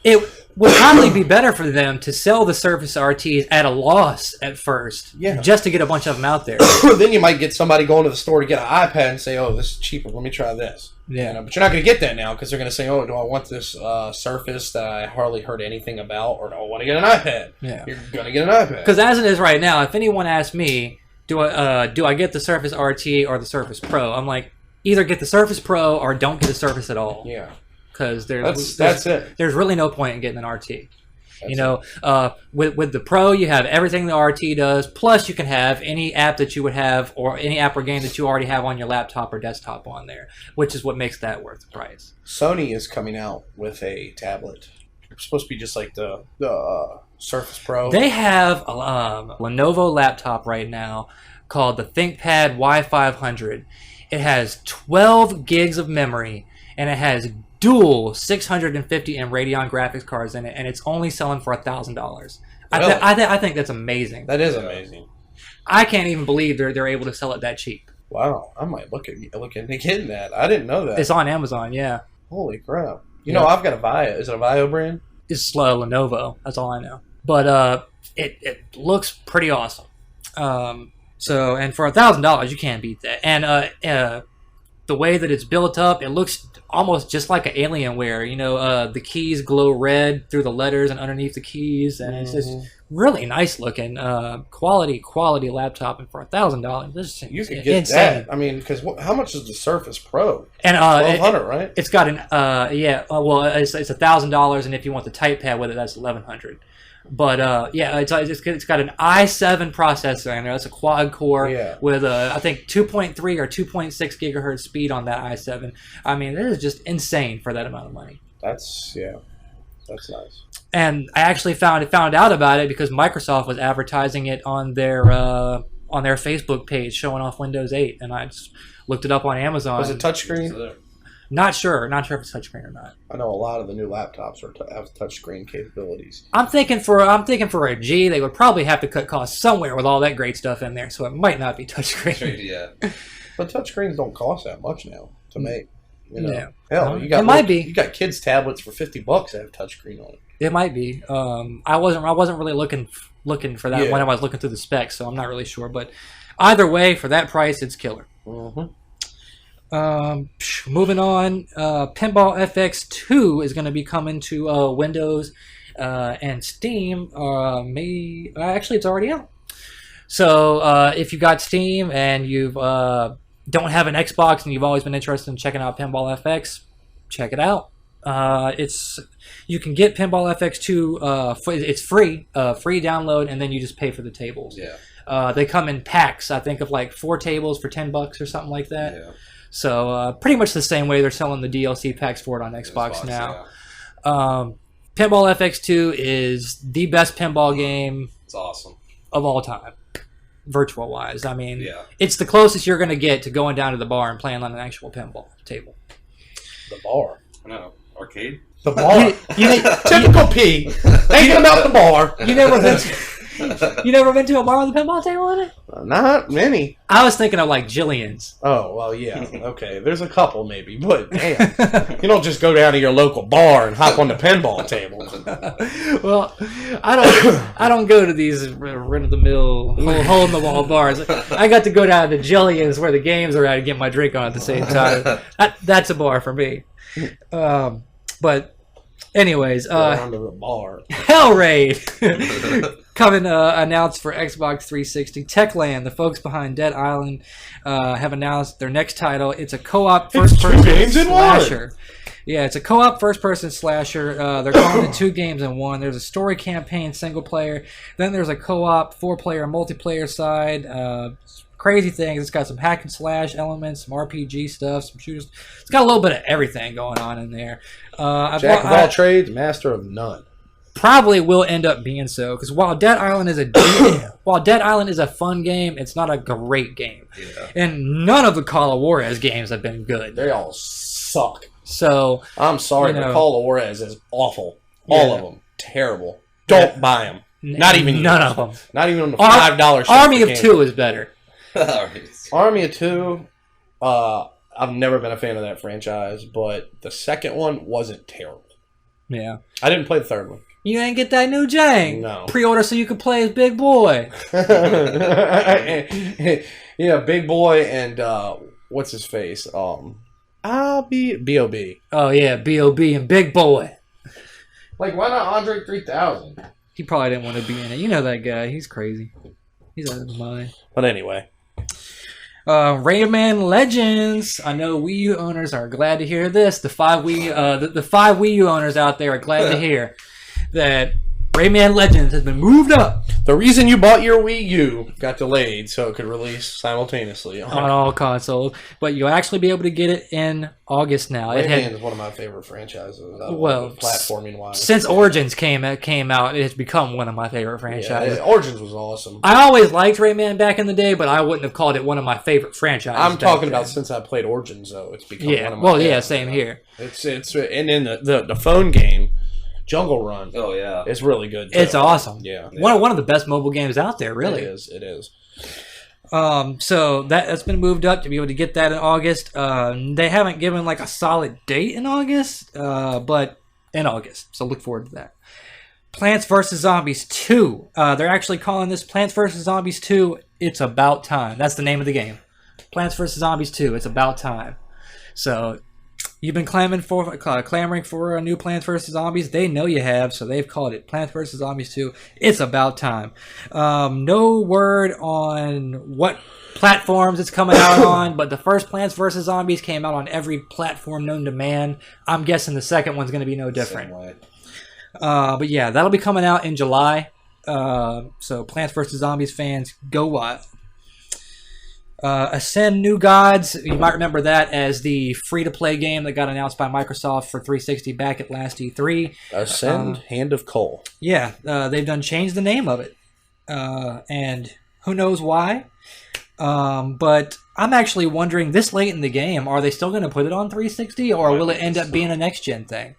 It would probably be better for them to sell the Surface RTs at a loss at first, just to get a bunch of them out there. Then you might get somebody going to the store to get an iPad and say, "Oh, this is cheaper. Let me try this." Yeah. You know, but you're not going to get that now because they're going to say, "Oh, do I want this Surface that I hardly heard anything about, or do I want to get an iPad?" Yeah. You're going to get an iPad. Because as it is right now, if anyone asks me, do I get the Surface RT or the Surface Pro? I'm like, either get the Surface Pro or don't get the Surface at all. Yeah. Because that's it. There's really no point in getting an RT. You know, with the Pro, you have everything the RT does. Plus, you can have any app that you would have, or any app or game that you already have on your laptop or desktop on there, which is what makes that worth the price. Sony is coming out with a tablet. It's supposed to be just like the Surface Pro. They have a Lenovo laptop right now called the ThinkPad Y500. It has 12 gigs of memory, and it has dual 650M Radeon graphics cards in it, and it's only selling for $1,000. Really? I think that's amazing. That is amazing. I can't even believe they're able to sell it that cheap. Wow, I might look into getting that. I didn't know that. It's on Amazon, yeah. Holy crap! You know, I've got a Vio. Is it a Vio brand? It's Lenovo. That's all I know. But it looks pretty awesome. So, and for $1,000, you can't beat that. And the way that it's built up, it looks almost just like an Alienware. You know, the keys glow red through the letters and underneath the keys, and it's just really nice looking. Quality laptop, and for $1,000, this is you could get insane. That. I mean, because how much is the Surface Pro? And $1,200, right? It's got an well, it's $1,000, and if you want the TypePad with it, that's $1,100. But yeah, it's got an i7 processor in there. That's a quad core with I think 2.3 or 2.6 gigahertz speed on that i7. I mean, it is just insane for that amount of money. That's nice. And I actually found out about it because Microsoft was advertising it on their Facebook page, showing off Windows 8, and I just looked it up on Amazon. Was it touchscreen? Not sure if it's touchscreen or not. I know a lot of the new laptops have touchscreen capabilities. I'm thinking for a G, they would probably have to cut costs somewhere with all that great stuff in there, so it might not be touchscreen. Yeah. But touchscreen don't cost that much now to make. You know, yeah. Hell, it might be. You got kids' tablets for $50 that have touchscreen on it. It might be. I wasn't really looking for that when I was looking through the specs, so I'm not really sure. But either way, for that price, it's killer. Mm-hmm. Moving on, Pinball FX 2 is going to be coming to Windows and Steam. Actually, it's already out. So if you got Steam and you don't have an Xbox and you've always been interested in checking out Pinball FX, check it out. You can get Pinball FX 2. It's free download, and then you just pay for the tables. Yeah. They come in packs. I think of like 4 tables for $10 or something like that. Yeah. So pretty much the same way they're selling the DLC packs for it on Xbox now. Yeah. Pinball FX 2 is the best pinball game. It's awesome. Of all time, virtual wise. I mean, it's the closest you're going to get to going down to the bar and playing on an actual pinball table. The bar? No, arcade. The bar. Typical P. Thinking about the bar. You never been to a bar with a pinball table in it? Not many. I was thinking of like Jillian's. Oh, well, yeah. Okay, there's a couple maybe, but damn. You don't just go down to your local bar and hop on the pinball table. Well, I don't go to these run-of-the-mill, hole-in-the-wall bars. I got to go down to Jillian's where the games are at and get my drink on at the same time. That's a bar for me. But anyways, down to the bar. Hellraid coming announced for Xbox 360. Techland, the folks behind Dead Island, have announced their next title. It's a co-op first-person slasher. Yeah, it's a co-op first-person slasher. They're calling it 2 games in 1. There's a story campaign single player. Then there's a co-op 4-player multiplayer side. Crazy things. It's got some hack and slash elements, some RPG stuff, some shooters. It's got a little bit of everything going on in there. Jack of all trades, master of none. Probably will end up being so, because while Dead Island is a fun game, it's not a great game. Yeah. And none of the Call of Juarez games have been good. They all suck. So I'm sorry, but Call of Juarez is awful. All of them terrible. Don't buy them. Not even none of them. Not even on the $5 Army of 2 is better. Army of 2, I've never been a fan of that franchise, but the second one wasn't terrible. Yeah. I didn't play the third one. You ain't get that new Jang? No. Pre-order so you could play as Big Boy. Yeah, Big Boy and what's his face? I'll be B.O.B. Oh yeah, B.O.B. and Big Boy. Like, why not Andre 3000? He probably didn't want to be in it. You know that guy. He's crazy. He's out of his mind. But anyway. Rayman Legends. I know Wii U owners are glad to hear this. The five Wii U owners out there are glad to hear that Rayman Legends has been moved up. The reason you bought your Wii U got delayed so it could release simultaneously on all consoles, but you'll actually be able to get it in August now. Rayman is one of my favorite franchises. Platforming wise, since Origins came out, it has become one of my favorite franchises. Yeah, Origins was awesome. I always liked Rayman back in the day, but I wouldn't have called it one of my favorite franchises. I'm talking about since I played Origins, though. It's become one of my favorites. Same here. It's and then the phone game. Jungle Run. Oh yeah, it's really good too. It's awesome. Yeah, one of the best mobile games out there. Really, it is. So that's been moved up to be able to get that in August. They haven't given like a solid date in August, but in August. So look forward to that. Plants vs Zombies 2. They're actually calling this Plants vs Zombies 2. It's About Time. That's the name of the game. Plants vs Zombies 2. It's About Time. So. You've been clamoring for a new Plants vs. Zombies. They know you have, so they've called it Plants vs. Zombies 2. It's about time. No word on what platforms it's coming out on, but the first Plants vs. Zombies came out on every platform known to man. I'm guessing the second one's going to be no different. But yeah, that'll be coming out in July. So Plants vs. Zombies fans, go wild. Ascend New Gods, you might remember that as the free-to-play game that got announced by Microsoft for 360 back at last E3. Ascend, Hand of Kul. Yeah, they've done changed the name of it. And who knows why. But I'm actually wondering, this late in the game, are they still going to put it on 360, or will it end up being a next-gen thing?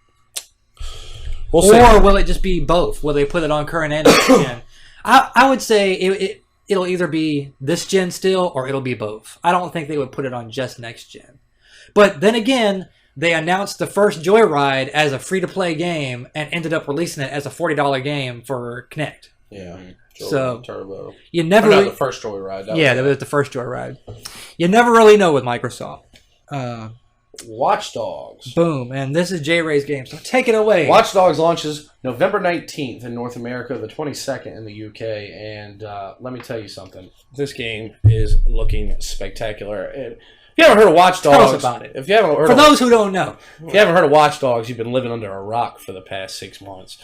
Or will it just be both? Will they put it on current and next-gen? I would say it'll either be this gen still, or it'll be both. I don't think they would put it on just next gen. But then again, they announced the first Joyride as a free-to-play game and ended up releasing it as a $40 game for Kinect. Yeah. So Turbo. You never the first Joyride. That was the first Joyride. You never really know with Microsoft. Watch Dogs. Boom, and this is Jayray's game, so take it away. Watch Dogs launches November 19th in North America, the 22nd in the UK, and let me tell you something. This game is looking spectacular. If you haven't heard of Watch Dogs, tell us about it. If you haven't heard for those who don't know, if you haven't heard of Watch Dogs, you've been living under a rock for the past 6 months.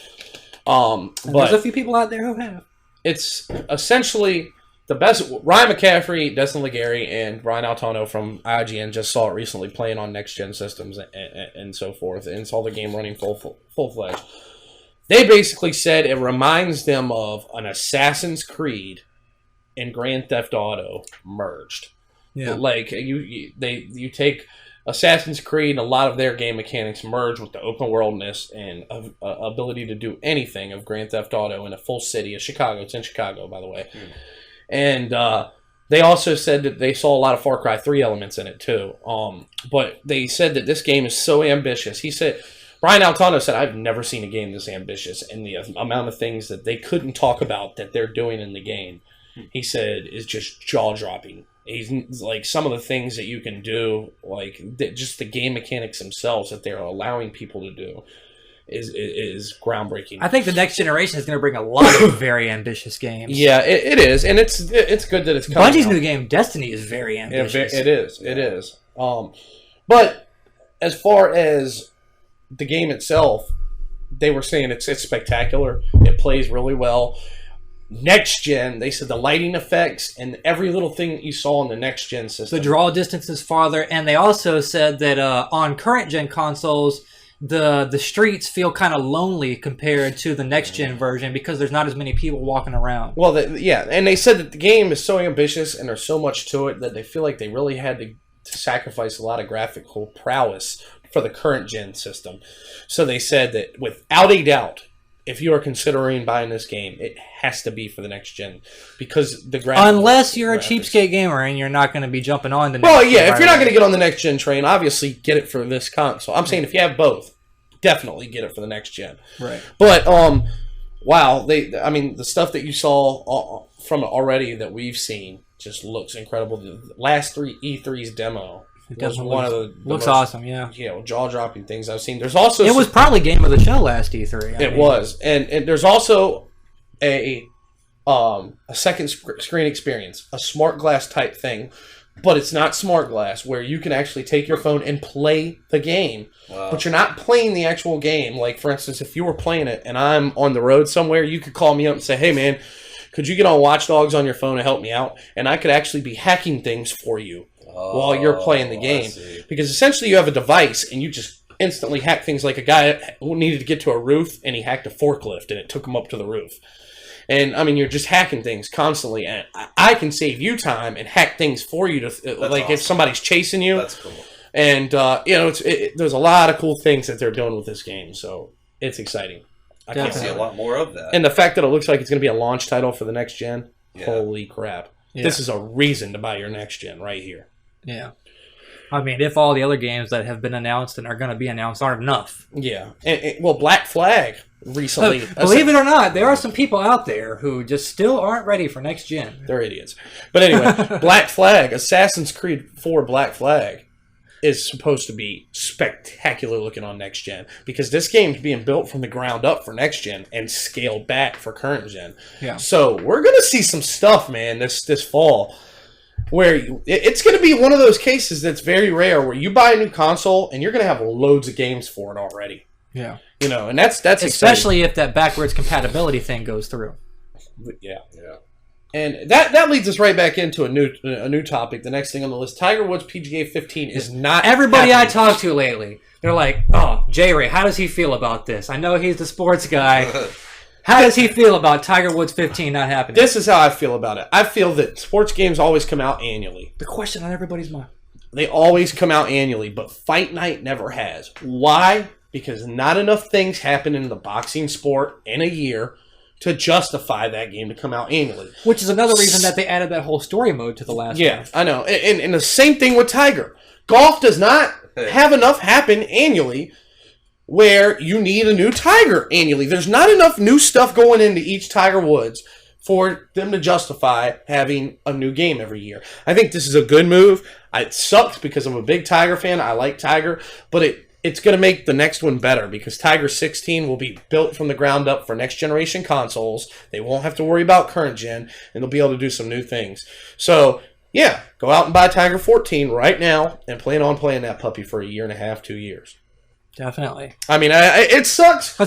But there's a few people out there who have. It's essentially the best. Ryan McCaffrey, Destin Legary, and Brian Altano from IGN just saw it recently playing on next-gen systems and so forth, and saw the game running full-fledged. They basically said it reminds them of an Assassin's Creed and Grand Theft Auto merged. Yeah, like you take Assassin's Creed and a lot of their game mechanics merge with the open worldness and ability to do anything of Grand Theft Auto in a full city of Chicago. It's in Chicago, by the way. And they also said that they saw a lot of Far Cry 3 elements in it, too. But they said that this game is so ambitious. He said, Brian Altano said, I've never seen a game this ambitious. And the amount of things that they couldn't talk about that they're doing in the game, he said, is just jaw-dropping. He's like, some of the things that you can do, like just the game mechanics themselves that they're allowing people to do, is groundbreaking. I think the next generation is going to bring a lot of very ambitious games. Yeah, it is, and it's good that it's coming. Bungie's new game, Destiny, is very ambitious. It is. But as far as the game itself, they were saying it's spectacular. It plays really well. Next gen, they said the lighting effects and every little thing that you saw on the next gen system. The draw distance is farther, and they also said that on current gen consoles, the streets feel kind of lonely compared to the next gen version because there's not as many people walking around. Well, and they said that the game is so ambitious and there's so much to it that they feel like they really had to sacrifice a lot of graphical prowess for the current gen system. So they said that without a doubt, if you are considering buying this game, it has to be for the next gen because the graphics. Unless you're a cheapskate gamer and you're not going to be jumping on the. Well, yeah, if you're not going to get on the next gen train, obviously get it for this console. I'm saying if you have both, definitely get it for the next gen. Right. But wow, the stuff that you saw from it already that we've seen just looks incredible. The last 3 E3's demo It was definitely one of the looks most, awesome. Yeah, jaw-dropping things I've seen. There's also it was probably game of the show last E3. It was, and there's also a second screen experience, a smart glass type thing, but it's not smart glass where you can actually take your phone and play the game, but you're not playing the actual game. Like, for instance, if you were playing it and I'm on the road somewhere, you could call me up and say, hey man, could you get on Watch Dogs on your phone and help me out? And I could actually be hacking things for you while you're playing the game. Because essentially you have a device and you just instantly hack things, like a guy who needed to get to a roof and he hacked a forklift and it took him up to the roof. And, I mean, you're just hacking things constantly. And I can save you time and hack things for you, awesome. If somebody's chasing you. That's cool. And, there's a lot of cool things that they're doing with this game. So, it's exciting. I can see a lot more of that. And the fact that it looks like it's going to be a launch title for the next gen. Yeah. Holy crap. Yeah. This is a reason to buy your next gen right here. Yeah. I mean, if all the other games that have been announced and are going to be announced aren't enough. Yeah. Well, Black Flag recently. Believe it or not, there are some people out there who just still aren't ready for next gen. They're idiots. But anyway, Black Flag, Assassin's Creed 4 Black Flag is supposed to be spectacular looking on next gen, because this game's being built from the ground up for next gen and scaled back for current gen. Yeah. So we're going to see some stuff, man, this fall. Where it's going to be one of those cases that's very rare, where you buy a new console and you're going to have loads of games for it already. Yeah, and that's especially exciting. if that backwards compatibility thing goes through. Yeah. And that leads us right back into a new topic. The next thing on the list, Tiger Woods PGA 15 is not. Everybody happening. I talked to lately, they're like, "Oh, Jayray, how does he feel about this? I know he's the sports guy." How does he feel about Tiger Woods 15 not happening? This is how I feel about it. I feel that sports games always come out annually. The question on everybody's mind. They always come out annually, but Fight Night never has. Why? Because not enough things happen in the boxing sport in a year to justify that game to come out annually. Which is another reason that they added that whole story mode to the last one. Yeah, I know. And the same thing with Tiger. Golf does not have enough happen annually where you need a new Tiger annually. There's not enough new stuff going into each Tiger Woods for them to justify having a new game every year. I think this is a good move. It sucks because I'm a big Tiger fan. I like Tiger, but it's going to make the next one better, because Tiger 16 will be built from the ground up for next generation consoles. They won't have to worry about current gen, and they'll be able to do some new things. So, yeah, go out and buy Tiger 14 right now and plan on playing that puppy for a year and a half, 2 years. Definitely. I mean, it sucks.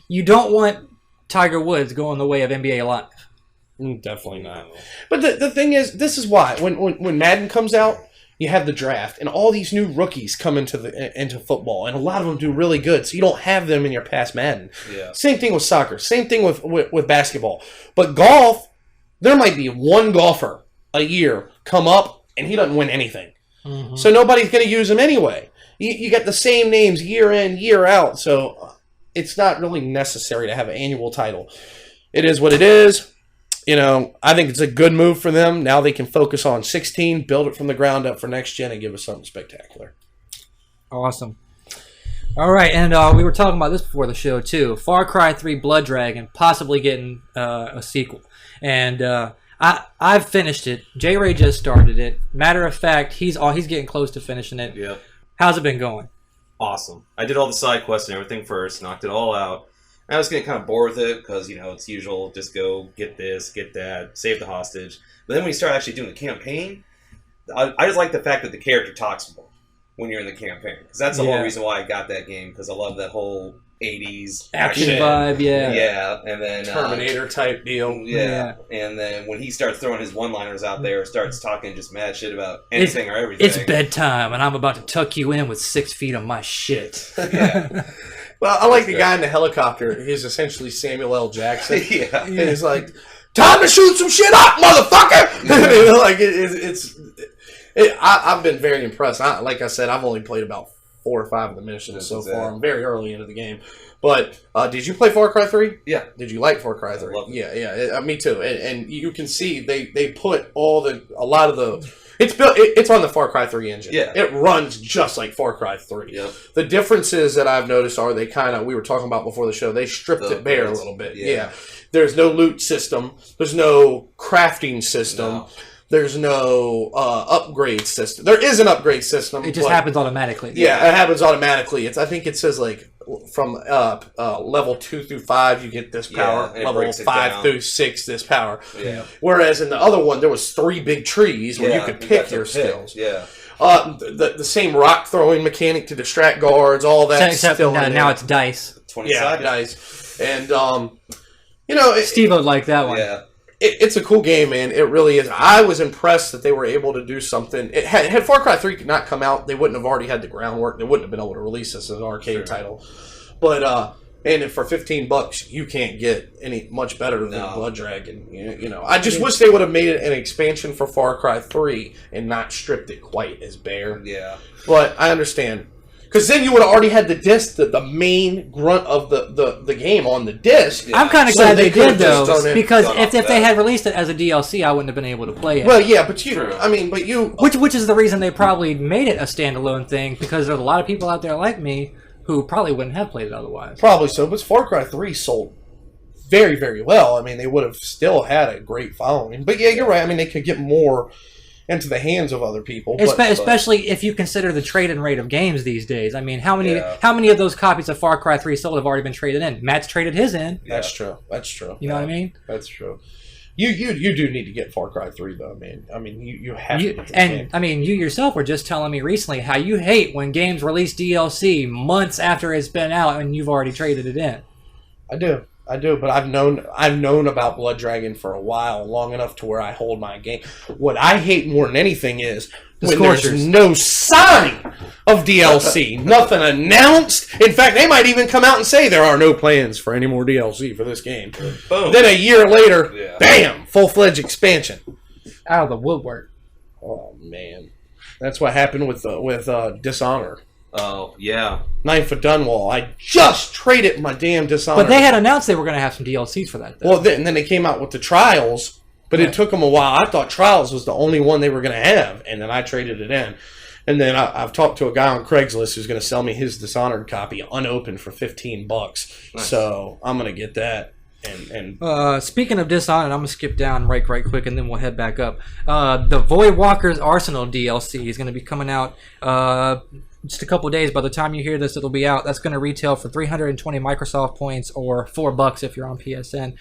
You don't want Tiger Woods going the way of NBA Live. Definitely not. But the thing is, this is why. When Madden comes out, you have the draft, and all these new rookies come into football, and a lot of them do really good, so you don't have them in your past Madden. Yeah. Same thing with soccer. Same thing with basketball. But golf, there might be one golfer a year come up, and he doesn't win anything. Mm-hmm. So nobody's going to use him anyway. You get the same names year in, year out, so it's not really necessary to have an annual title. It is what it is. I think it's a good move for them. Now they can focus on 16, build it from the ground up for next gen, and give us something spectacular. Awesome. All right, and we were talking about this before the show, too. Far Cry 3 Blood Dragon possibly getting a sequel. And I've finished it. Jayray just started it. Matter of fact, he's getting close to finishing it. Yep. How's it been going? Awesome. I did all the side quests and everything first, knocked it all out. I was getting kind of bored with it because, it's usual. Just go get this, get that, save the hostage. But then when you start actually doing the campaign, I just like the fact that the character talks more when you're in the campaign. Because that's the whole reason why I got that game, because I love that whole 80s action vibe, yeah. Yeah, and then Terminator type deal. Yeah. And then when he starts throwing his one-liners out there, starts talking just mad shit about anything or everything. It's bedtime, and I'm about to tuck you in with 6 feet of my shit. Yeah. Well, I like the guy in the helicopter. He's essentially Samuel L. Jackson. Yeah. And he's like, time to shoot some shit up, motherfucker! I've been very impressed. Like I said, I've only played about 4 or 5 of the missions so far. I'm very early into the game. But did you play Far Cry 3? Yeah. Did you like Far Cry 3? I loved it. Yeah, me too. And you can see they put a lot of the... It's on the Far Cry 3 engine. Yeah. It runs just like Far Cry 3. Yep. The differences that I've noticed are we were talking about before the show, they stripped it bare a little bit. Yeah. There's no loot system. There's no crafting system. No. There's no upgrade system. There is an upgrade system. It just happens automatically. Yeah, it happens automatically. I think it says like from level 2 through 5 you get this power. Level 5 through 6 this power. Yeah. Whereas in the other one there was 3 big trees where you could pick your skills. Yeah. The same rock throwing mechanic to distract guards, all that. Except now it's dice. 20 sided. Dice. And you know, Steve would like that one. Yeah. It's a cool game, man. It really is. I was impressed that they were able to do something. It had Far Cry 3 not come out, they wouldn't have already had the groundwork. They wouldn't have been able to release this as an arcade title. But and for $15, you can't get any much better than Blood Dragon. You know, I just wish they would have made it an expansion for Far Cry 3 and not stripped it quite as bare. Yeah. But I understand. Because then you would have already had the disc, the main grunt of the game on the disc. Yeah. I'm kind of glad they did, though, because if that. they had released it as a DLC, I wouldn't have been able to play it. Well, yeah, but Which is the reason they probably made it a standalone thing, because there's a lot of people out there like me who probably wouldn't have played it otherwise. Probably so, but Far Cry 3 sold very, very well. I mean, they would have still had a great following. But yeah, you're right. I mean, they could get more into the hands of other people. Especially if you consider the trade-in rate of games these days. I mean, how many of those copies of Far Cry 3 sold have already been traded in? Matt's traded his in. Yeah. That's true. That's true. You know what I mean? That's true. You do need to get Far Cry 3, though, man. I mean, you have to. And, I mean, you yourself were just telling me recently how you hate when games release DLC months after it's been out and you've already traded it in. I do, but I've known about Blood Dragon for a while, long enough to where I hold my game. What I hate more than anything is when there's no sign of DLC, nothing announced. In fact, they might even come out and say there are no plans for any more DLC for this game. Boom. Then a year later, bam, full-fledged expansion. Out of the woodwork. Oh man, that's what happened with Dishonored. Oh, yeah. Knife of Dunwall. I just traded my damn Dishonored. But they had announced they were going to have some DLCs for that, though. Well, and then they came out with the Trials, but it took them a while. I thought Trials was the only one they were going to have, and then I traded it in. And then I've talked to a guy on Craigslist who's going to sell me his Dishonored copy unopened for $15. Nice. So I'm going to get that. And speaking of Dishonored, I'm going to skip down right quick, and then we'll head back up. The Voidwalker's Arsenal DLC is going to be coming out just a couple of days. By the time you hear this, it'll be out. That's going to retail for 320 Microsoft points, or $4 if you're on PSN.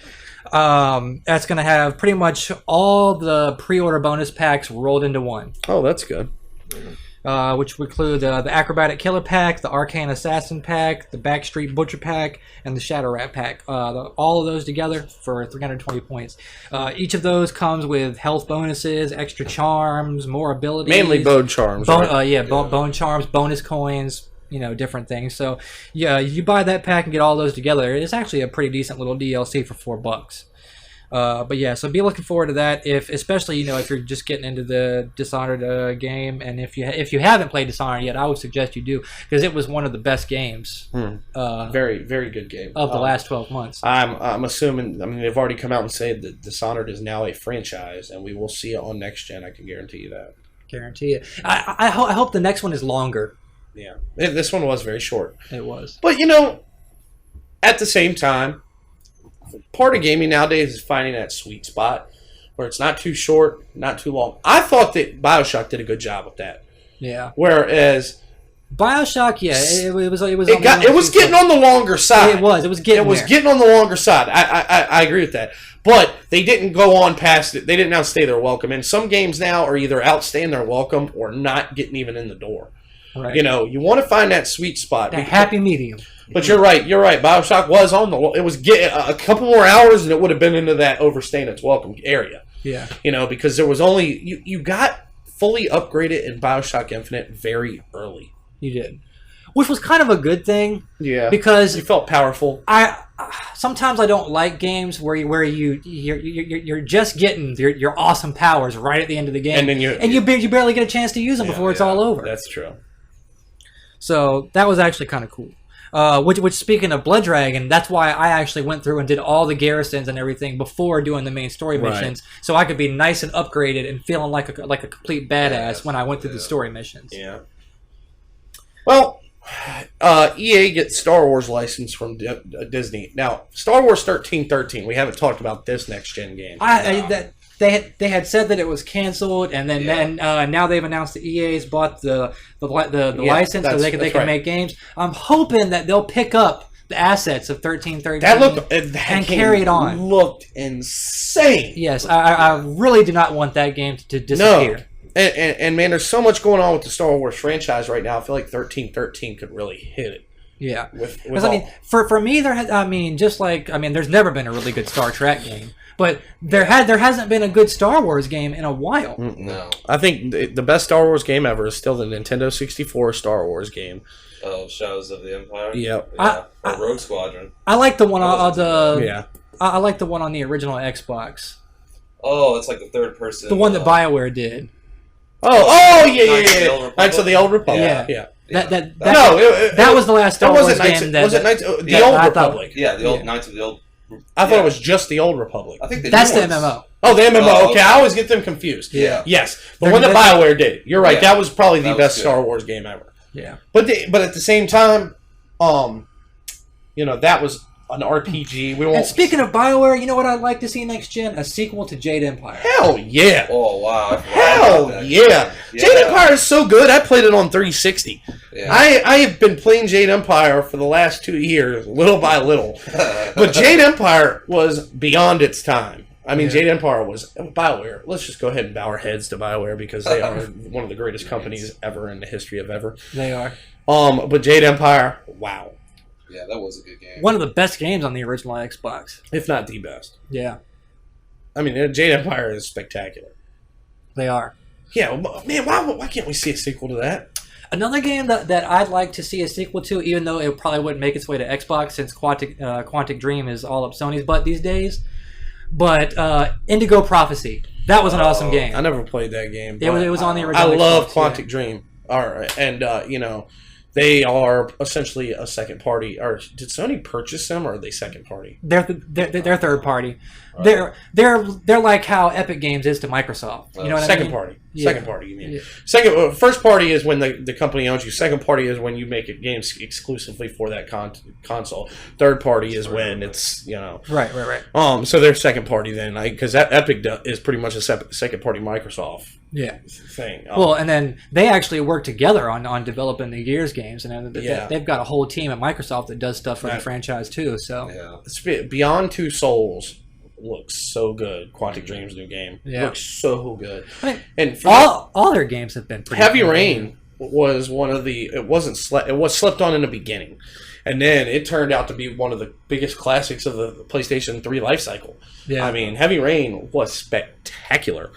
That's going to have pretty much all the pre-order bonus packs rolled into one. Oh, that's good. Which would include the Acrobatic Killer Pack, the Arcane Assassin Pack, the Backstreet Butcher Pack, and the Shadow Rat Pack. All of those together for 320 points. Each of those comes with health bonuses, extra charms, more abilities. Mainly bone charms. Bone charms, bonus coins, different things. So, yeah, you buy that pack and get all those together. It's actually a pretty decent little DLC for $4. But yeah, so be looking forward to that. Especially if you're just getting into the Dishonored game, and if you haven't played Dishonored yet, I would suggest you do, because it was one of the best games. Very, very good game of the last 12 months. I'm assuming. I mean, they've already come out and said that Dishonored is now a franchise, and we will see it on next gen. I can guarantee you that. Guarantee it. I hope the next one is longer. Yeah, this one was very short. It was, but at the same time, part of gaming nowadays is finding that sweet spot where it's not too short, not too long. I thought that Bioshock did a good job with that. Yeah. Whereas Bioshock, it was getting on the longer side. It was getting on the longer side. I agree with that. But they didn't go on past it. They didn't outstay their welcome. And some games now are either outstaying their welcome or not getting even in the door. Right. You want to find that sweet spot. A happy medium. But you're right. Bioshock was on it was getting a couple more hours, and it would have been into that overstaying its welcome area. Yeah. Because there was only you got fully upgraded in Bioshock Infinite very early. You did, which was kind of a good thing. Yeah. Because you felt powerful. Sometimes I don't like games where you're just getting your awesome powers right at the end of the game, and then you barely get a chance to use them before it's all over. That's true. So that was actually kind of cool. Which speaking of Blood Dragon, that's why I actually went through and did all the garrisons and everything before doing the main story missions, so I could be nice and upgraded and feeling like a complete badass when I went through the story missions. Yeah. Well, EA gets Star Wars license from Disney. Now, Star Wars 1313. We haven't talked about this next gen game. they had said that it was canceled, and then now they've announced that EA's bought the license so they can make games. I'm hoping that they'll pick up the assets of 1313 and carry it on. Looked insane. Yes, I really do not want that game to disappear. No. And man, there's so much going on with the Star Wars franchise right now. I feel like 1313 could really hit it. Yeah, because I mean, for me, there's never been a really good Star Trek game, but there hasn't been a good Star Wars game in a while. No, I think the best Star Wars game ever is still the Nintendo 64 Star Wars game. Oh, Shadows of the Empire. Yep. Or Rogue Squadron. I like the one on I like the one on the original Xbox. Oh, it's like the third person. The one that BioWare did. Yeah. Knights of the Old Republic. Yeah. Yeah. That was the last Star Wars game. Was it Knights of the Old Republic? The old Knights of the Old. I thought it was just the Old Republic. I think that's the MMO. Oh, the MMO. Okay, I always get them confused. Yeah. Yes, the one that BioWare did. You're right. That was probably the best good. Star Wars game ever. Yeah. But at the same time, that was an RPG. And speaking of BioWare, you know what I'd like to see next gen? A sequel to Jade Empire. Hell yeah! Oh wow! Hell yeah! Jade Empire is so good. I played it on 360. Yeah. I have been playing Jade Empire for the last 2 years, little by little. But Jade Empire was beyond its time. I mean, Jade Empire was BioWare. Let's just go ahead and bow our heads to BioWare because they are one of the greatest companies ever in the history of ever. They are. But Jade Empire, wow. Yeah, that was a good game. One of the best games on the original Xbox. If not the best. Yeah. I mean, Jade Empire is spectacular. They are. Yeah, man, why can't we see a sequel to that? Another game that I'd like to see a sequel to, even though it probably wouldn't make its way to Xbox since Quantic Dream is all up Sony's butt these days, but Indigo Prophecy. That was an awesome game. I never played that game. It was on the original I love Xbox, Quantic Dream. All right, and they are essentially a second party. Or did Sony purchase them, or are they second party? They're third party. They're like how Epic Games is to Microsoft. You know what I mean? Second party. Yeah. Second party, you mean? Yeah. First party is when the company owns you. Second party is when you make games exclusively for that console. Third party is when it's right. So they're second party then, because Epic is pretty much a second party Microsoft. Yeah. Thing. Well, and then they actually work together on developing the Gears games, and they've got a whole team at Microsoft that does stuff for the franchise too. So Beyond Two Souls looks so good. Quantic Dream's new game looks so good. I mean, and all their games have been pretty Heavy good. Rain was one of the. It was slept on in the beginning, and then it turned out to be one of the biggest classics of the PlayStation 3 life cycle. Yeah, I mean, Heavy Rain was spectacular.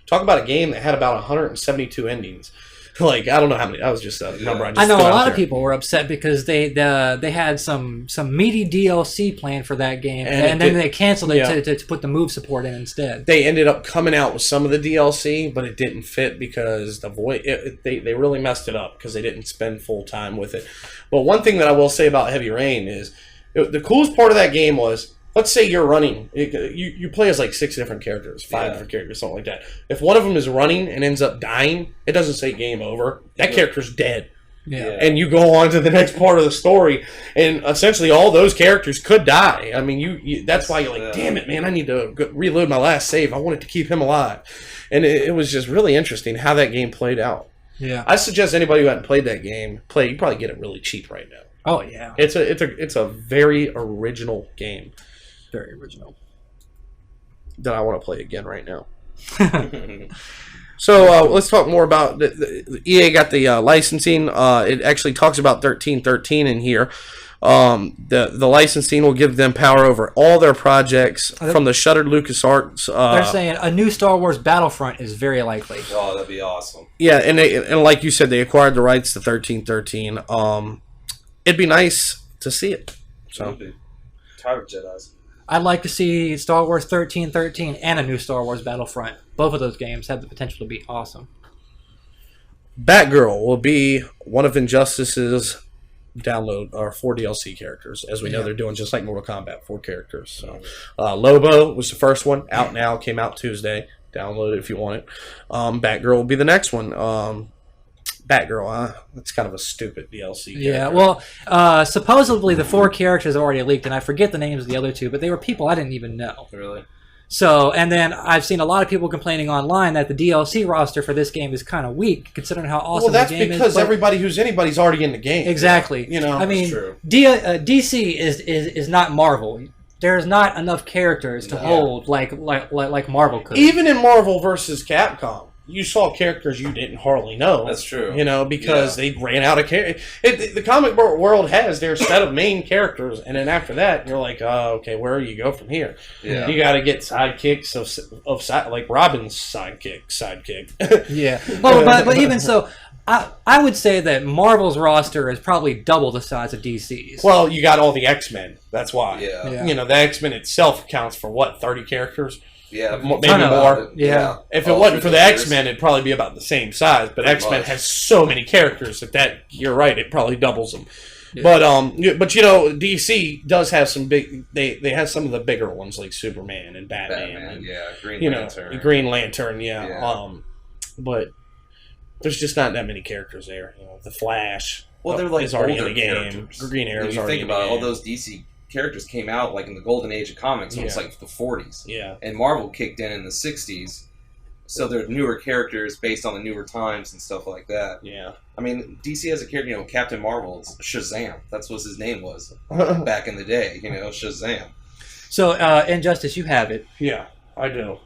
Talk about a game that had about 172 endings. Like, I don't know how many. That was just a number I just I know threw a out lot there. of people were upset because they had some meaty DLC planned for that game, and then they canceled it to put the move support in instead. They ended up coming out with some of the DLC, but it didn't fit because the voice. They really messed it up because they didn't spend full time with it. But one thing that I will say about Heavy Rain is the coolest part of that game was. Let's say you're running. You play as like 6 different characters, 5 different characters, something like that. If one of them is running and ends up dying, it doesn't say game over. That character's dead. Yeah. And you go on to the next part of the story, and essentially all those characters could die. I mean, that's why you're like, damn it, man, I need to reload my last save. I wanted to keep him alive. And it was just really interesting how that game played out. Yeah. I suggest anybody who hadn't played that game, you probably get it really cheap right now. Oh, yeah. It's a very original game. Very original. That I want to play again right now. So let's talk more about the EA got the licensing. It actually talks about 1313 in here. The licensing will give them power over all their projects from the shuttered LucasArts. They're saying a new Star Wars Battlefront is very likely. Oh, that'd be awesome. Yeah, and like you said, they acquired the rights to 1313. It'd be nice to see it. So. Tired of Jedis. I'd like to see Star Wars 1313 and a new Star Wars Battlefront. Both of those games have the potential to be awesome. Batgirl will be one of Injustice's download or 4 DLC characters. As we know, they're doing just like Mortal Kombat, 4 characters. So, Lobo was the first one, out now, came out Tuesday. Download it if you want it. Batgirl will be the next one. Batgirl, that's kind of a stupid DLC character. Yeah, well, supposedly the 4 characters are already leaked, and I forget the names of the other 2, but they were people I didn't even know. Really? So, and then I've seen a lot of people complaining online that the DLC roster for this game is kind of weak, considering how awesome the game is. Well, that's because everybody who's anybody's already in the game. Exactly. You know, I mean, true. DC is not Marvel. There's not enough characters to hold like Marvel could. Even in Marvel versus Capcom, you saw characters you didn't hardly know. That's true. You know, because they ran out of characters. The comic book world has their set of main characters, and then after that, you're like, oh, okay, where do you go from here? Yeah. You got to get sidekicks of like Robin's sidekick. Yeah. Oh, but even so, I would say that Marvel's roster is probably double the size of DC's. Well, you got all the X-Men. That's why. Yeah. You know, the X-Men itself accounts for, what, 30 characters? Yeah. Maybe more. Yeah. If it wasn't for the X-Men, it'd probably be about the same size. But X-Men has so many characters that you're right, it probably doubles them. Yeah. But you know, DC does have some big. They have some of the bigger ones like Superman and Batman. And, Green Lantern. Yeah. But there's just not that many characters there. You know, the Flash. Well, they're like is already in older the game. characters. Green Arrow's already in the game. Think about it, all those DC characters came out like in the golden age of comics, almost like the 40s. Yeah. And Marvel kicked in the 60s. So they're newer characters based on the newer times and stuff like that. Yeah. I mean, DC has a character, you know, Captain Marvel's Shazam. That's what his name was back in the day, you know, Shazam. So, Injustice, you have it. Yeah, I do.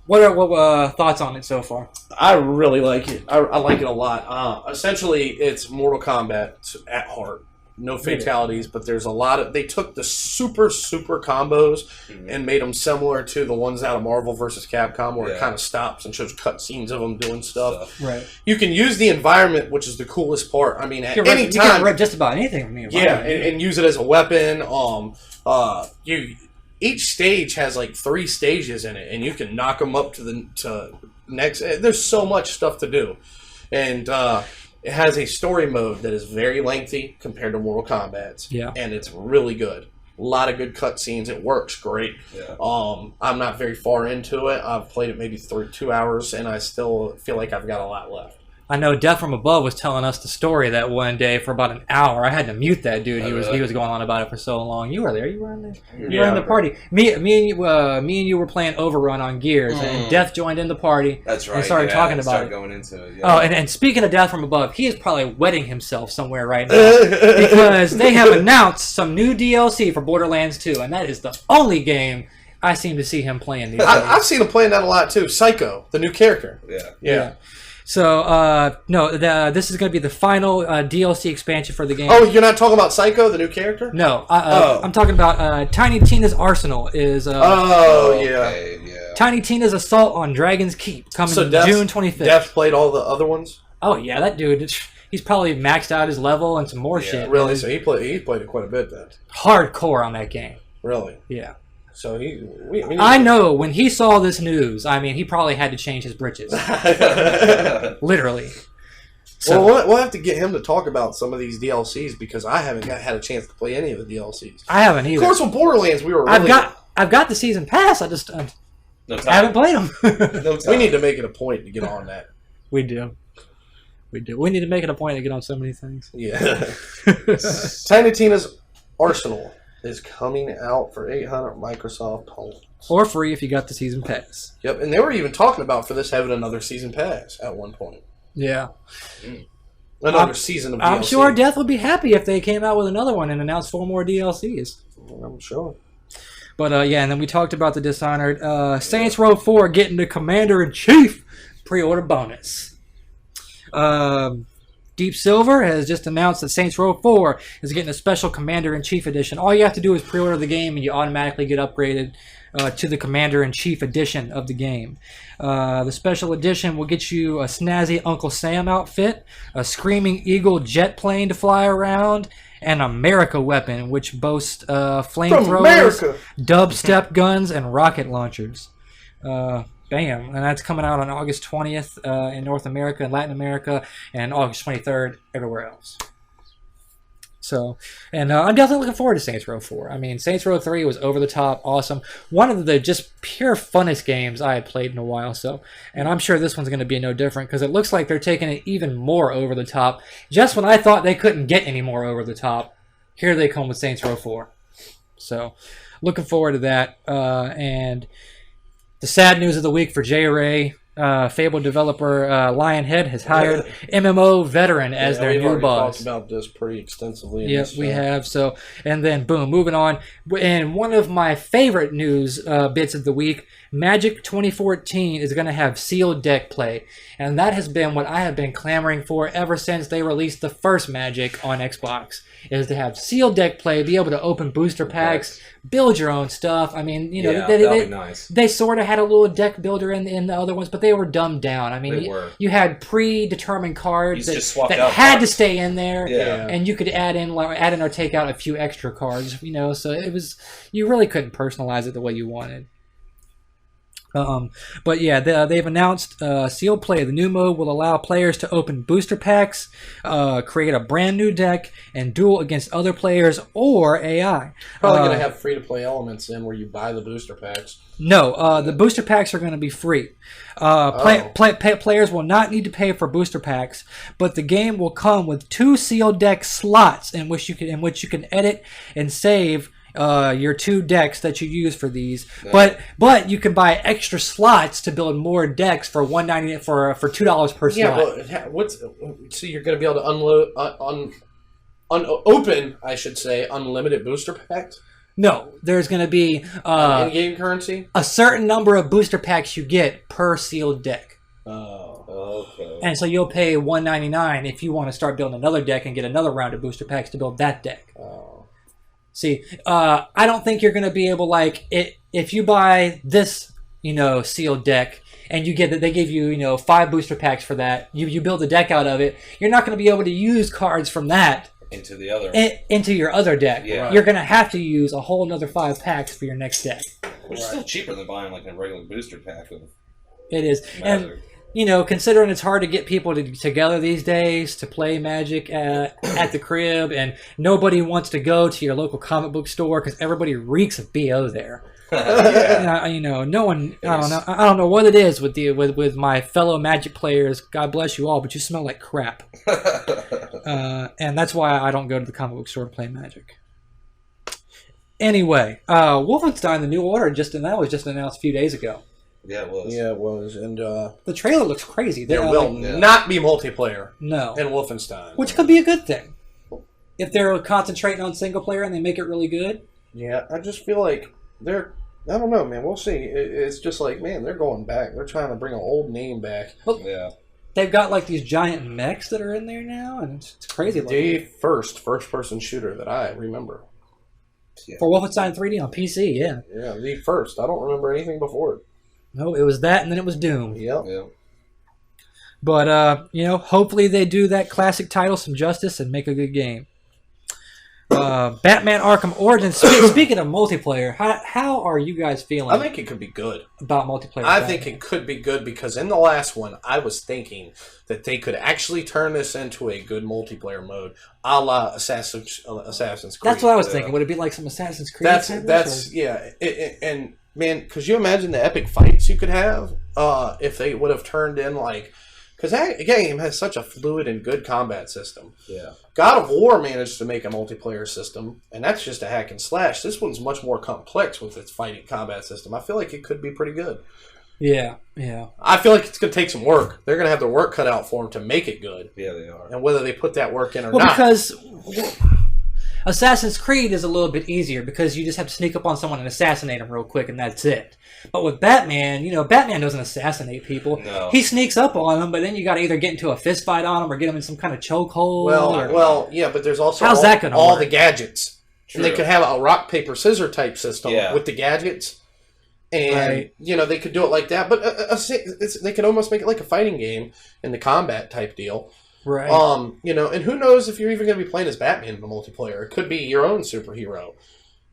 What are thoughts on it so far? I really like it. I like it a lot. Essentially, it's Mortal Kombat at heart. No fatalities, but there's a lot of... They took the super combos and made them similar to the ones out of Marvel vs. Capcom, where it kind of stops and shows cutscenes of them doing stuff. Right. You can use the environment, which is the coolest part. I mean, at any time... You can rip just about anything from the environment. Yeah, and use it as a weapon. Each stage has like 3 stages in it, and you can knock them up to the next... There's so much stuff to do. And... it has a story mode that is very lengthy compared to Mortal Kombat's. Yeah. And it's really good. A lot of good cutscenes. It works great. Yeah. I'm not very far into it. I've played it maybe 2 hours, and I still feel like I've got a lot left. I know Death from Above was telling us the story that one day for about an hour. I had to mute that dude. He was going on about it for so long. You were there. You were in there. You were in the party. Me and you were playing Overrun on Gears, and Death joined in the party. That's right. And started talking about it. Going into it. Yeah. Oh, and speaking of Death from Above, he is probably wetting himself somewhere right now because they have announced some new DLC for Borderlands 2, and that is the only game I seem to see him playing these days. I've seen him playing that a lot too. Psycho, the new character. Yeah. So, this is going to be the final DLC expansion for the game. Oh, you're not talking about Psycho, the new character? No, I'm talking about Tiny Tina's Arsenal is... Tiny Tina's Assault on Dragon's Keep, coming June 25th. Def played all the other ones? Oh, yeah, that dude, he's probably maxed out his level and some more shit. Really? So he played it quite a bit then? Hardcore on that game. Really? Yeah. So I know when he saw this news, I mean, he probably had to change his britches. Literally. So, well, we'll have to get him to talk about some of these DLCs because I haven't had a chance to play any of the DLCs. I haven't either. Of course, with Borderlands, we were really... I've got the season pass. I just haven't played them. We need to make it a point to get on that. We do. We need to make it a point to get on so many things. Yeah. Tiny Tina's Arsenal is coming out for 800 Microsoft points. Or free if you got the season pass. Yep, and they were even talking about for this having another season pass at one point. Yeah. Another season of DLC. I'm sure Death would be happy if they came out with another one and announced 4 more DLCs. I'm sure. But and then we talked about the Dishonored. Saints Row 4 getting the Commander-in-Chief pre-order bonus. Deep Silver has just announced that Saints Row 4 is getting a special Commander-in-Chief edition. All you have to do is pre-order the game and you automatically get upgraded to the Commander-in-Chief edition of the game. The special edition will get you a snazzy Uncle Sam outfit, a Screaming Eagle jet plane to fly around, and America weapon, which boasts flamethrowers, dubstep guns, and rocket launchers. Bam. And that's coming out on August 20th in North America and Latin America, and August 23rd everywhere else. So, and I'm definitely looking forward to Saints Row 4. I mean, Saints Row 3 was over the top, awesome. One of the just pure funnest games I had played in a while. So, and I'm sure this one's going to be no different because it looks like they're taking it even more over the top. Just when I thought they couldn't get any more over the top, here they come with Saints Row 4. So, looking forward to that. And The sad news of the week for Jayray, Fable developer Lionhead has hired MMO veteran as their new boss. Talked about this pretty extensively. Yes, we have. So, and then boom, moving on. And one of my favorite news bits of the week, Magic 2014 is going to have sealed deck play, and that has been what I have been clamoring for ever since they released the first Magic on Xbox. Is to have sealed deck play, be able to open booster packs, build your own stuff. I mean, you know, that'd be nice. They sort of had a little deck builder in the other ones, but they were dumbed down. I mean, you had predetermined cards that had to stay in there, and you could add in or take out a few extra cards. You know, so it was, you really couldn't personalize it the way you wanted. But yeah, they've announced sealed play. The new mode will allow players to open booster packs, create a brand new deck, and duel against other players or AI. Probably going to have free-to-play elements in where you buy the booster packs. No, the booster packs are going to be free. Players will not need to pay for booster packs, but the game will come with 2 sealed deck slots in which you can edit and save your 2 decks that you use for these, but you can buy extra slots to build more decks for $1.99 for $2 per slot. Yeah, but so you're going to be able to open, I should say, unlimited booster packs? No, there's going to be in-game currency, a certain number of booster packs you get per sealed deck. Oh, okay. And so you'll pay $1.99 if you want to start building another deck and get another round of booster packs to build that deck. Oh. See, I don't think you're going to be able, like, if you buy this, sealed deck, and you get that they give you, 5 booster packs for that, you build a deck out of it, you're not going to be able to use cards from that into your other deck. Yeah. You're going to have to use a whole another 5 packs for your next deck. Which is still cheaper than buying, like, a regular booster pack of It is. Magic. And considering it's hard to get people together these days to play Magic at the crib, and nobody wants to go to your local comic book store because everybody reeks of BO there. No one. I don't know what it is with my fellow Magic players. God bless you all, but you smell like crap. And that's why I don't go to the comic book store to play Magic. Anyway, Wolfenstein: The New Order was just announced a few days ago. Yeah, it was. Yeah, it was. And the trailer looks crazy. There will not be multiplayer in Wolfenstein. Which could be a good thing. If they're concentrating on single player and they make it really good. Yeah, I just feel like I don't know, man. We'll see. It's just like, man, they're going back. They're trying to bring an old name back. Well, they've got like these giant mechs that are in there now, and it's crazy. The first-person shooter that I remember. Yeah. For Wolfenstein 3D on PC, yeah. Yeah, the first. I don't remember anything before it. No, it was that, and then it was Doom. Yep. But, hopefully they do that classic title some justice and make a good game. Batman Arkham Origins. Speaking of multiplayer, how are you guys feeling? I think it could be good. About multiplayer. I think it could be good because in the last one, I was thinking that they could actually turn this into a good multiplayer mode, a la Assassin's Creed. That's what I was thinking. Would it be like some Assassin's Creed? And man, could you imagine the epic fights you could have if they would have turned in like... Because that game has such a fluid and good combat system. Yeah. God of War managed to make a multiplayer system, and that's just a hack and slash. This one's much more complex with its fighting combat system. I feel like it could be pretty good. Yeah. I feel like it's going to take some work. They're going to have their work cut out for them to make it good. Yeah, they are. And whether they put that work in or not. Because... Assassin's Creed is a little bit easier because you just have to sneak up on someone and assassinate them real quick, and that's it. But with Batman, Batman doesn't assassinate people. No. He sneaks up on them, but then you got to either get into a fist fight on them or get them in some kind of chokehold. Well, yeah, but there's also all the gadgets. True. And they could have a rock, paper, scissor type system with the gadgets. And, they could do it like that. But they could almost make it like a fighting game in the combat type deal. Right. And who knows if you're even going to be playing as Batman in the multiplayer. It could be your own superhero.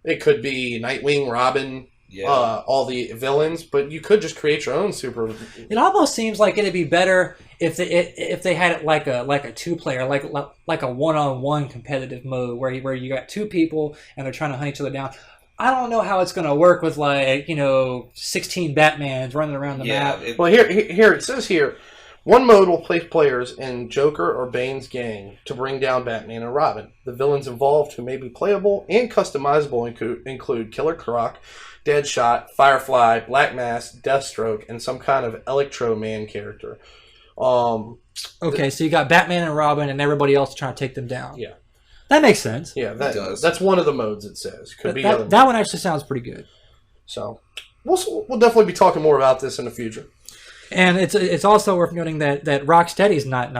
It could be Nightwing, Robin, all the villains, but you could just create your own super. It almost seems like it'd be better if they had it like a 2-player, like a one-on-one competitive mode where you got 2 people and they're trying to hunt each other down. I don't know how it's going to work with 16 Batmans running around the map. Well, here it says here. One mode will place players in Joker or Bane's gang to bring down Batman and Robin. The villains involved who may be playable and customizable include Killer Croc, Deadshot, Firefly, Black Mask, Deathstroke, and some kind of Electro Man character. Okay, so you got Batman and Robin and everybody else trying to take them down. Yeah. That makes sense. Yeah, It does. that's one of the modes it says. Could be other that one actually sounds pretty good. So we'll definitely be talking more about this in the future. And it's also worth noting that Rocksteady's not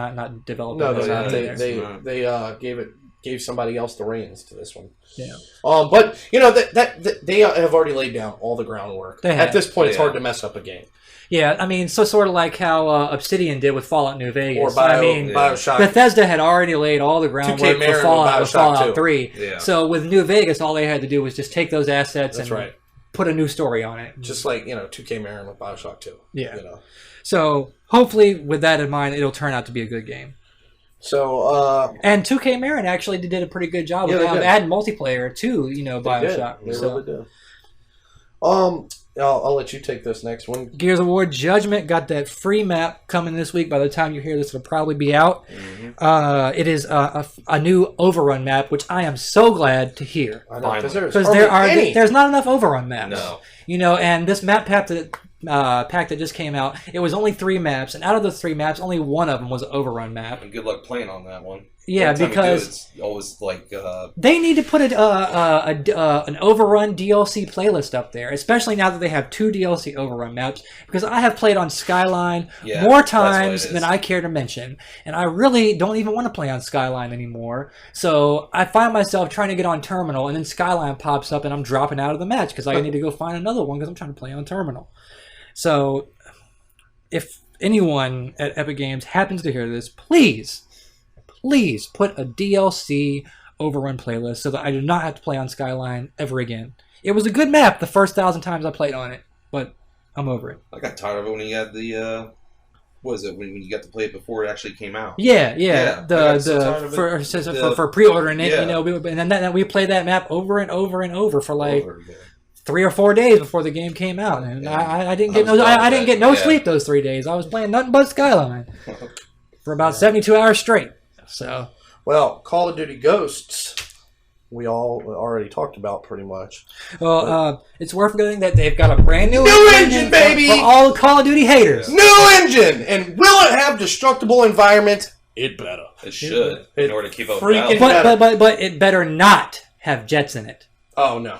developing. No, this they're out not. there. They gave somebody else the reins to this one. Yeah. But you know that they have already laid down all the groundwork. They have. At this point, it's hard to mess up a game. Yeah, I mean, so sort of like how Obsidian did with Fallout New Vegas. Or Bioshock. Bethesda had already laid all the groundwork for Fallout 3. Yeah. So with New Vegas, all they had to do was just take those assets That's and right. put a new story on it. Just like 2K Marin with Bioshock 2. Yeah. You know. So hopefully, with that in mind, it'll turn out to be a good game. So And 2K Marin actually did a pretty good job of adding multiplayer to Bioshock. They really did. I'll let you take this next one. Gears of War Judgment got that free map coming this week. By the time you hear this, it'll probably be out. Mm-hmm. It is a new Overrun map, which I am so glad to hear. I know, because there's not enough Overrun maps. No. And this map pack that just came out, it was only 3 maps, and out of those 3 maps, only one of them was an Overrun map. And good luck playing on that one. Yeah, Every time because you do, it's always like they need to put an Overrun DLC playlist up there, especially now that they have 2 DLC Overrun maps. Because I have played on Skyline more times than I care to mention, and I really don't even want to play on Skyline anymore. So I find myself trying to get on Terminal, and then Skyline pops up, and I'm dropping out of the match because I need to go find another one because I'm trying to play on Terminal. So if anyone at Epic Games happens to hear this, please put a DLC Overrun playlist so that I do not have to play on Skyline ever again. It was a good map the first 1,000 times I played on it, but I'm over it. I got tired of it when you had the when you got to play it before it actually came out. Yeah. For pre-ordering it, and then we played that map over and over and over for like 3 or 4 days before the game came out, and I didn't get no sleep those 3 days. I was playing nothing but Skyline for about 72 hours straight. So, well, Call of Duty Ghosts, we all already talked about pretty much. Well, it's worth noting that they've got a brand new engine, baby, for all Call of Duty haters. New engine, and will it have destructible environment? It better. It should, in order to keep up. But it better not have jets in it. Oh no!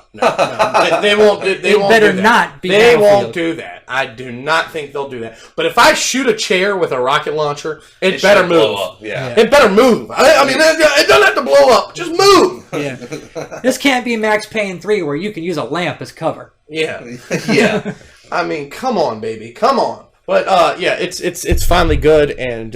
They won't. They won't. Better not be. They won't do that. I do not think they'll do that. But if I shoot a chair with a rocket launcher, it better move. Blow up. Yeah. It better move. I mean, it doesn't have to blow up. Just move. Yeah. This can't be Max Payne 3 where you can use a lamp as cover. Yeah. Yeah. I mean, come on, baby, come on. But it's finally good, and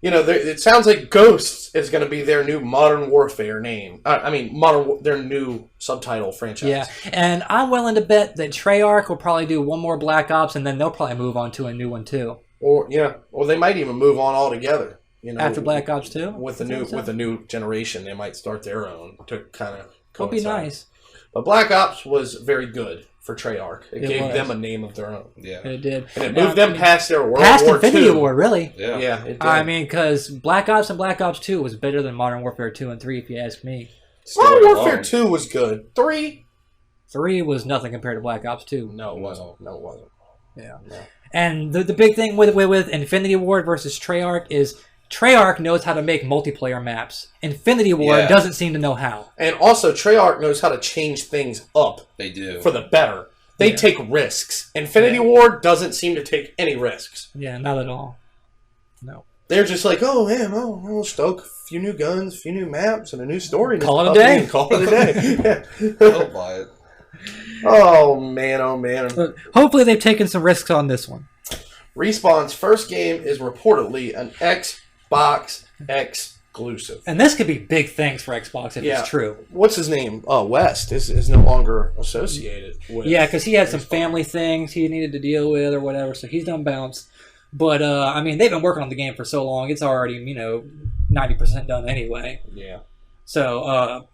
it sounds like Ghosts is going to be their new Modern Warfare name. Their new subtitle franchise. Yeah, and I'm willing to bet that Treyarch will probably do one more Black Ops, and then they'll probably move on to a new one too. Or they might even move on altogether. After Black Ops 2, with the new generation, they might start their own to kind of. Would be nice. But Black Ops was very good for Treyarch. It gave them a name of their own. Yeah, it did. And it moved them past their World Past War Infinity II. War, really. Yeah, it did. I mean, because Black Ops and Black Ops 2 was better than Modern Warfare 2 and 3, if you ask me. Modern Warfare 2 was good. 3 was nothing compared to Black Ops 2. No, it wasn't. Yeah. No. And the big thing with Infinity Ward versus Treyarch is Treyarch knows how to make multiplayer maps. Infinity Ward doesn't seem to know how. And also, Treyarch knows how to change things up. They do. For the better. They take risks. Infinity Ward doesn't seem to take any risks. Yeah, not at all. No. They're just like, oh man, we'll stoke a few new guns, a few new maps, and a new story. Call it a day. Call it a day. I'll buy it. Oh man. But hopefully they've taken some risks on this one. Respawn's first game is reportedly an Xbox exclusive. And this could be big things for Xbox if it's true. What's his name? West is no longer associated with. Yeah, because he had some family things he needed to deal with or whatever, so he's done bounced. But, they've been working on the game for so long, it's already, 90% done anyway. Yeah. So,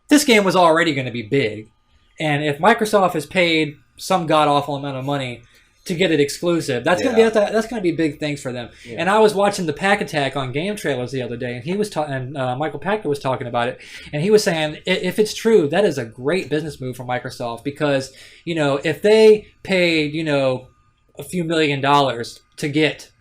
this game was already going to be big. And if Microsoft has paid some god-awful amount of money to get it exclusive. That's gonna be big things for them. Yeah. And I was watching the Pack Attack on Game Trailers the other day, and he was talking. Michael Pachter was talking about it, and he was saying if it's true, that is a great business move for Microsoft because if they paid a few $1 million to get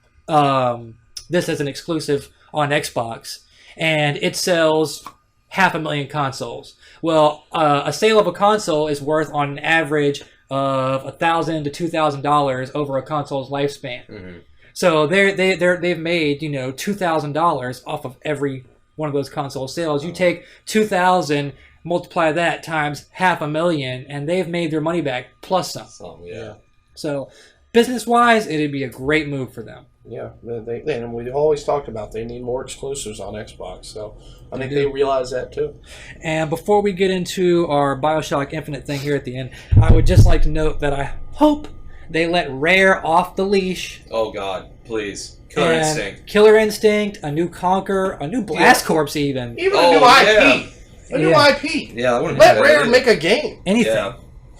this as an exclusive on Xbox, and it sells 500,000 consoles. Well, a sale of a console is worth on an average of $1,000 to $2,000 over a console's lifespan. Mm-hmm. So they've made $2,000 off of every one of those console sales. You take 2,000, multiply that times 500,000, and they've made their money back plus some. Yeah. So business wise, it'd be a great move for them. Yeah, and we always talked about they need more exclusives on Xbox, so I think they realize that too. And before we get into our Bioshock Infinite thing here at the end, I would just like to note that I hope they let Rare off the leash. Oh God, please. Killer Instinct. Killer Instinct, a new Conquer, a new Blast Corps even. Even a new IP. A new IP. Yeah, I wouldn't let Rare make a game. Anything. Yeah,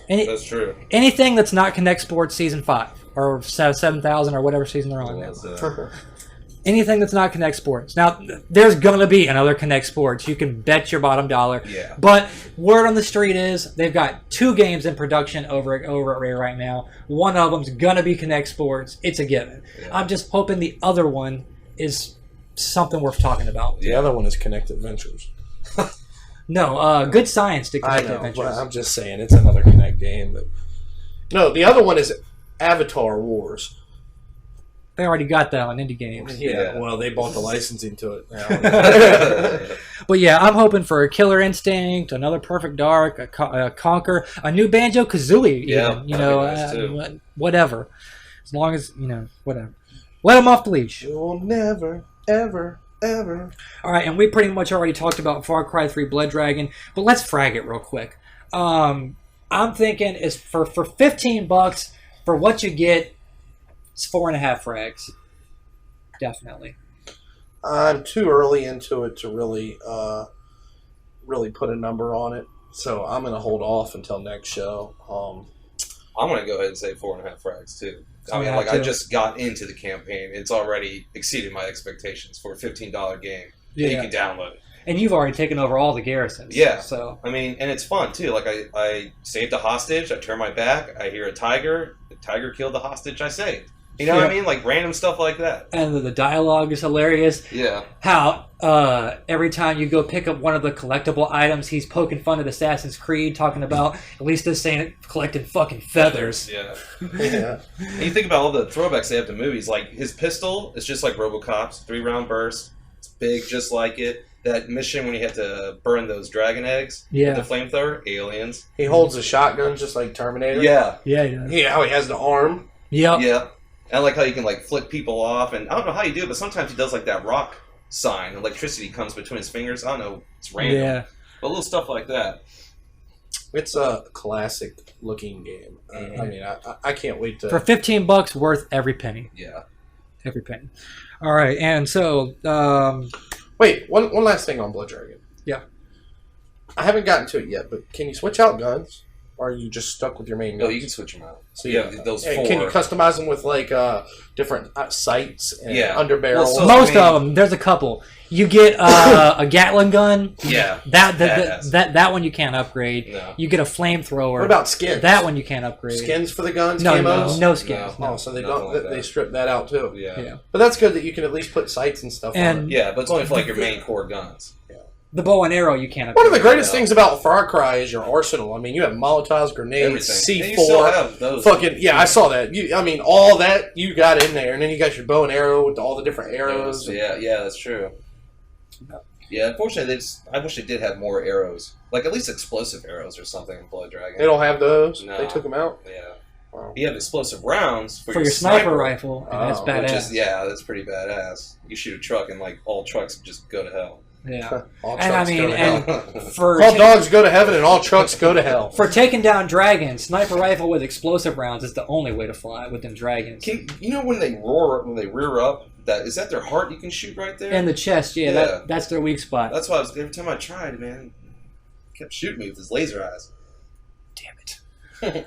that's true. Anything that's not Connect Sports Season 5. Or 7,000 or whatever season they're on now. Anything that's not Connect Sports. Now, there's going to be another Connect Sports. You can bet your bottom dollar. Yeah. But word on the street is they've got 2 games in production over at Rare right now. One of them's going to be Connect Sports. It's a given. Yeah. I'm just hoping the other one is something worth talking about. The other one is Connect Adventures. No, Good Science to Connect Adventures. Well, I'm just saying it's another Connect game. But... No, the other one is Avatar Wars. They already got that on indie games. Yeah, well, they bought the licensing to it now. But yeah, I'm hoping for a Killer Instinct, another Perfect Dark, a Conquer, a new Banjo-Kazooie even. Nice whatever. As long as, whatever. Let them off the leash. You'll never, ever, ever. All right, and we pretty much already talked about Far Cry 3 Blood Dragon, but let's frag it real quick. I'm thinking is for $15, for what you get, it's 4.5 frags. Definitely. I'm too early into it to really put a number on it, so I'm going to hold off until next show. I'm going to go ahead and say 4.5 frags too. I just got into the campaign. It's already exceeded my expectations for a $15 game that you can download. And you've already taken over all the garrisons. Yeah. So and it's fun too. Like I saved a hostage. I turn my back. I hear a tiger. The tiger killed the hostage I saved. You know what I mean? Like random stuff like that. And the dialogue is hilarious. Yeah. How every time you go pick up one of the collectible items, he's poking fun at Assassin's Creed, talking about at least this ain't collecting fucking feathers. Yeah. Yeah. And you think about all the throwbacks they have to movies. Like his pistol is just like RoboCop's 3-round burst. It's big, just like it. That mission when you have to burn those dragon eggs with the flamethrower, aliens. He holds a shotgun just like Terminator. Yeah. Yeah. How he has the arm. Yep. Yeah. And I like how you can like flick people off, and I don't know how you do it, but sometimes he does like that rock sign. Electricity comes between his fingers. I don't know. It's random. Yeah. But little stuff like that. It's a classic looking game. I can't wait to... For $15, worth every penny. Yeah. Every penny. All right, and so... Wait, one last thing on Blood Dragon. Yeah. I haven't gotten to it yet, but can you switch out guns? Or are you just stuck with your main guns? No, you can switch them out. So those 4. Can you customize them with like different sights and underbarrels? Well, most of them. There's a couple. You get a Gatling gun. Yeah. That one you can't upgrade. No. You get a flamethrower. What about skins? That one you can't upgrade. Skins for the guns? No, camos? no skins. No. Oh, so they don't. They strip that out too. Yeah. But that's good that you can at least put sights and stuff on it. Yeah, but it's only for like your main core guns. The bow and arrow you can't upgrade. One of the greatest things about Far Cry is your arsenal. I mean, you have Molotovs, grenades, C4. And you still have those. I saw that. All that you got in there, and then you got your bow and arrow with all the different arrows. Yeah, that's true. Yeah, unfortunately, I wish they did have more arrows. Like, at least explosive arrows or something in Blood Dragon. They don't have those? No. They took them out? Yeah. Wow. You have explosive rounds for your sniper rifle, and that's badass. That's pretty badass. You shoot a truck, and, like, all trucks just go to hell. Yeah. All trucks go to hell. All dogs go to heaven, and all trucks go to hell. For taking down dragons, sniper rifle with explosive rounds is the only way to fly with them dragons. When they rear up, is that their heart you can shoot right there? In the chest, that's their weak spot. That's why every time I tried, man, he kept shooting me with his laser eyes. Damn it.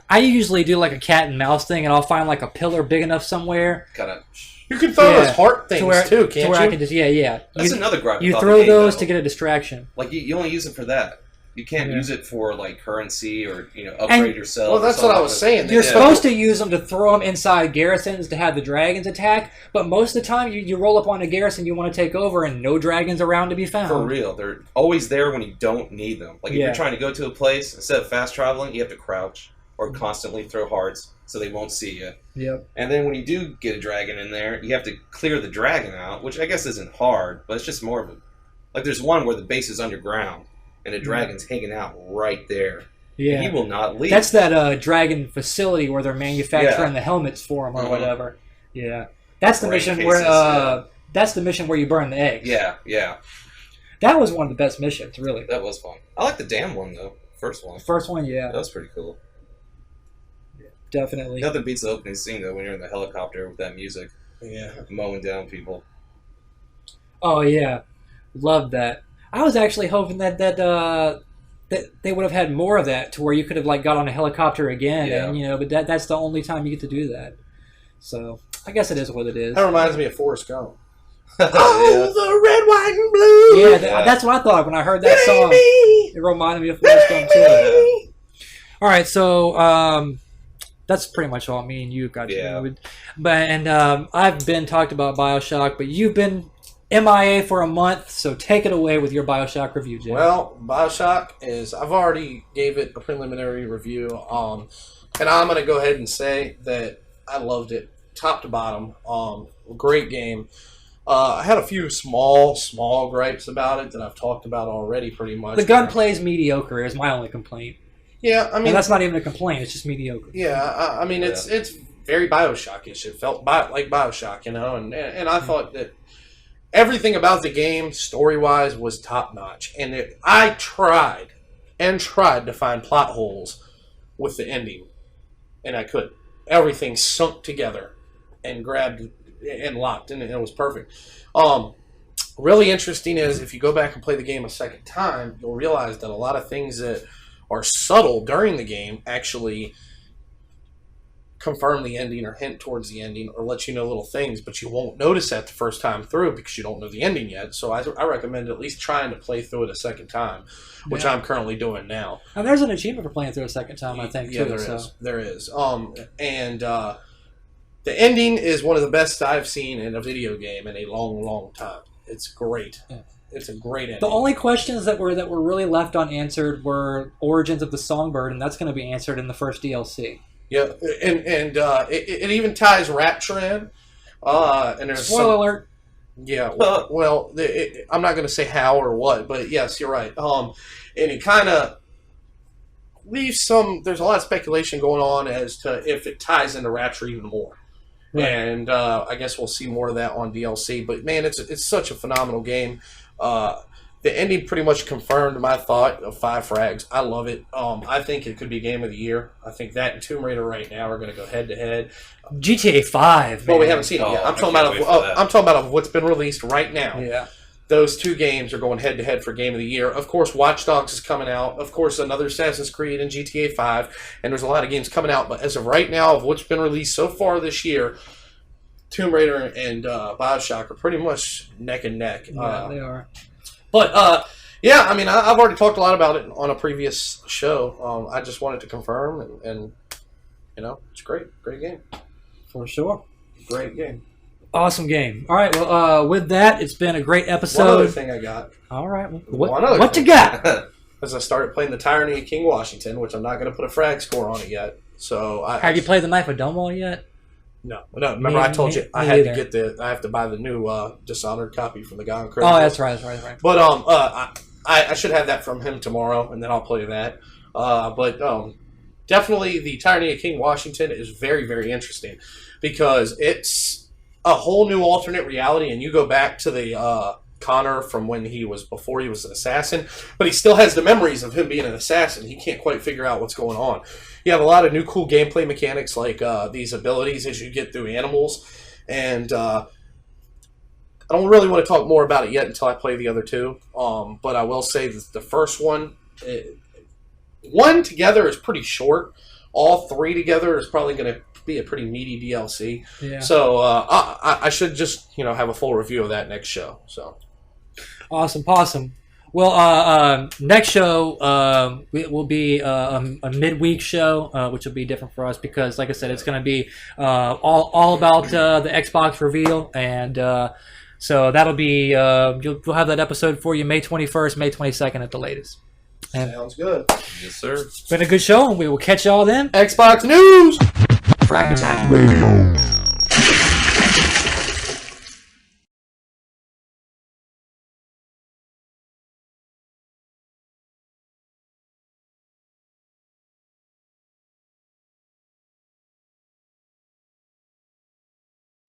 I usually do like a cat and mouse thing, and I'll find like a pillar big enough somewhere. Kind of. You can throw those heart things too, can't you? I can just, yeah. That's another gripe. You throw those to get a distraction. Like you only use it for that. You can't use it for like currency or upgrade yourself. Well, that's what I was saying. You're supposed to use them to throw them inside garrisons to have the dragons attack, but most of the time you roll up on a garrison you want to take over and no dragons around to be found. For real, they're always there when you don't need them. Like if you're trying to go to a place, instead of fast traveling, you have to crouch or constantly throw hearts so they won't see you. Yep. And then when you do get a dragon in there, you have to clear the dragon out, which I guess isn't hard, but it's just more of a... Like there's one where the base is underground. And a dragon's hanging out right there. Yeah. And he will not leave. That's that dragon facility where they're manufacturing the helmets for him or whatever. Yeah. That's the mission where that's the mission where you burn the eggs. Yeah. That was one of the best missions, really. That was fun. I like the dam one though. First one, yeah. That was pretty cool. Yeah, definitely. Nothing beats the opening scene though when you're in the helicopter with that music. Yeah. Mowing down people. Oh yeah. Love that. I was actually hoping that they would have had more of that to where you could have like got on a helicopter again, and but that's the only time you get to do that. So I guess it is what it is. That reminds me of Forrest Gump. The red, white, and blue. Yeah, that's what I thought when I heard that song. It reminded me of Forrest Gump too. All right, so that's pretty much all me and you got. Yeah. But I've been talked about Bioshock, but you've been MIA for a month, so take it away with your Bioshock review, Jay. Well, Bioshock is... I've already gave it a preliminary review, and I'm going to go ahead and say that I loved it, top to bottom. Great game. I had a few small gripes about it that I've talked about already pretty much. The gunplay is mediocre is my only complaint. Yeah, I mean... And that's not even a complaint, it's just mediocre. Yeah, I mean, it's very Bioshock-ish. It felt like Bioshock, and I thought that everything about the game, story-wise, was top-notch. And I tried to find plot holes with the ending. And I couldn't. Everything sunk together and grabbed and locked, and it was perfect. Really interesting is, if you go back and play the game a second time, you'll realize that a lot of things that are subtle during the game actually confirm the ending or hint towards the ending or let you know little things, but you won't notice that the first time through because you don't know the ending yet. So I recommend at least trying to play through it a second time, which I'm currently doing now. And there's an achievement for playing through a second time, I think, yeah, too. There is. And the ending is one of the best I've seen in a video game in a long time. It's great. Yeah. It's a great ending. The only questions that were really left unanswered were Origins of the Songbird, and that's going to be answered in the first DLC. Yeah, and it even ties Rapture in. And there's spoiler alert. Yeah, well, I'm not going to say how or what, but yes, you're right. And it kind of leaves some... There's a lot of speculation going on as to if it ties into Rapture even more. Right. And I guess we'll see more of that on DLC. But, man, it's such a phenomenal game. The ending pretty much confirmed my thought of 5 frags. I love it. I think it could be Game of the Year. I think that and Tomb Raider right now are going to go head-to-head. GTA 5, Well, we haven't seen it yet. I'm talking about what's been released right now. Yeah. Those two games are going head-to-head for Game of the Year. Of course, Watch Dogs is coming out. Of course, another Assassin's Creed and GTA 5. And there's a lot of games coming out. But as of right now, of what's been released so far this year, Tomb Raider and Bioshock are pretty much neck and neck. Yeah, they are. But, yeah, I mean, I've already talked a lot about it on a previous show. I just wanted to confirm, and it's great. Great game. For sure. Great game. Awesome game. All right, well, with that, it's been a great episode. One other thing I got. All right. What you got? As I started playing the Tyranny of King Washington, which I'm not going to put a frag score on it yet. So have you played the Knife of Domwall yet? No. Remember, I told you I had to get I have to buy the new Dishonored copy from the guy on Crazy. Oh, that's right. But I should have that from him tomorrow, and then I'll play that. But definitely, the Tyranny of King Washington is very, very interesting because it's a whole new alternate reality, and you go back to the Connor from when before he was an assassin, but he still has the memories of him being an assassin. He can't quite figure out what's going on. You have a lot of new cool gameplay mechanics like these abilities as you get through animals, and I don't really want to talk more about it yet until I play the other two, but I will say that the first one together is pretty short, all three together is probably going to be a pretty meaty DLC. Yeah. So I should just have a full review of that next show. So awesome. Well, next show will be a midweek show, which will be different for us because, like I said, it's going to be all about the Xbox reveal, and so that'll be we'll have that episode for you May 21st, May 22nd at the latest. And sounds good. Yes, sir. It's been a good show, and we will catch y'all then. Xbox news. Fragment Radio.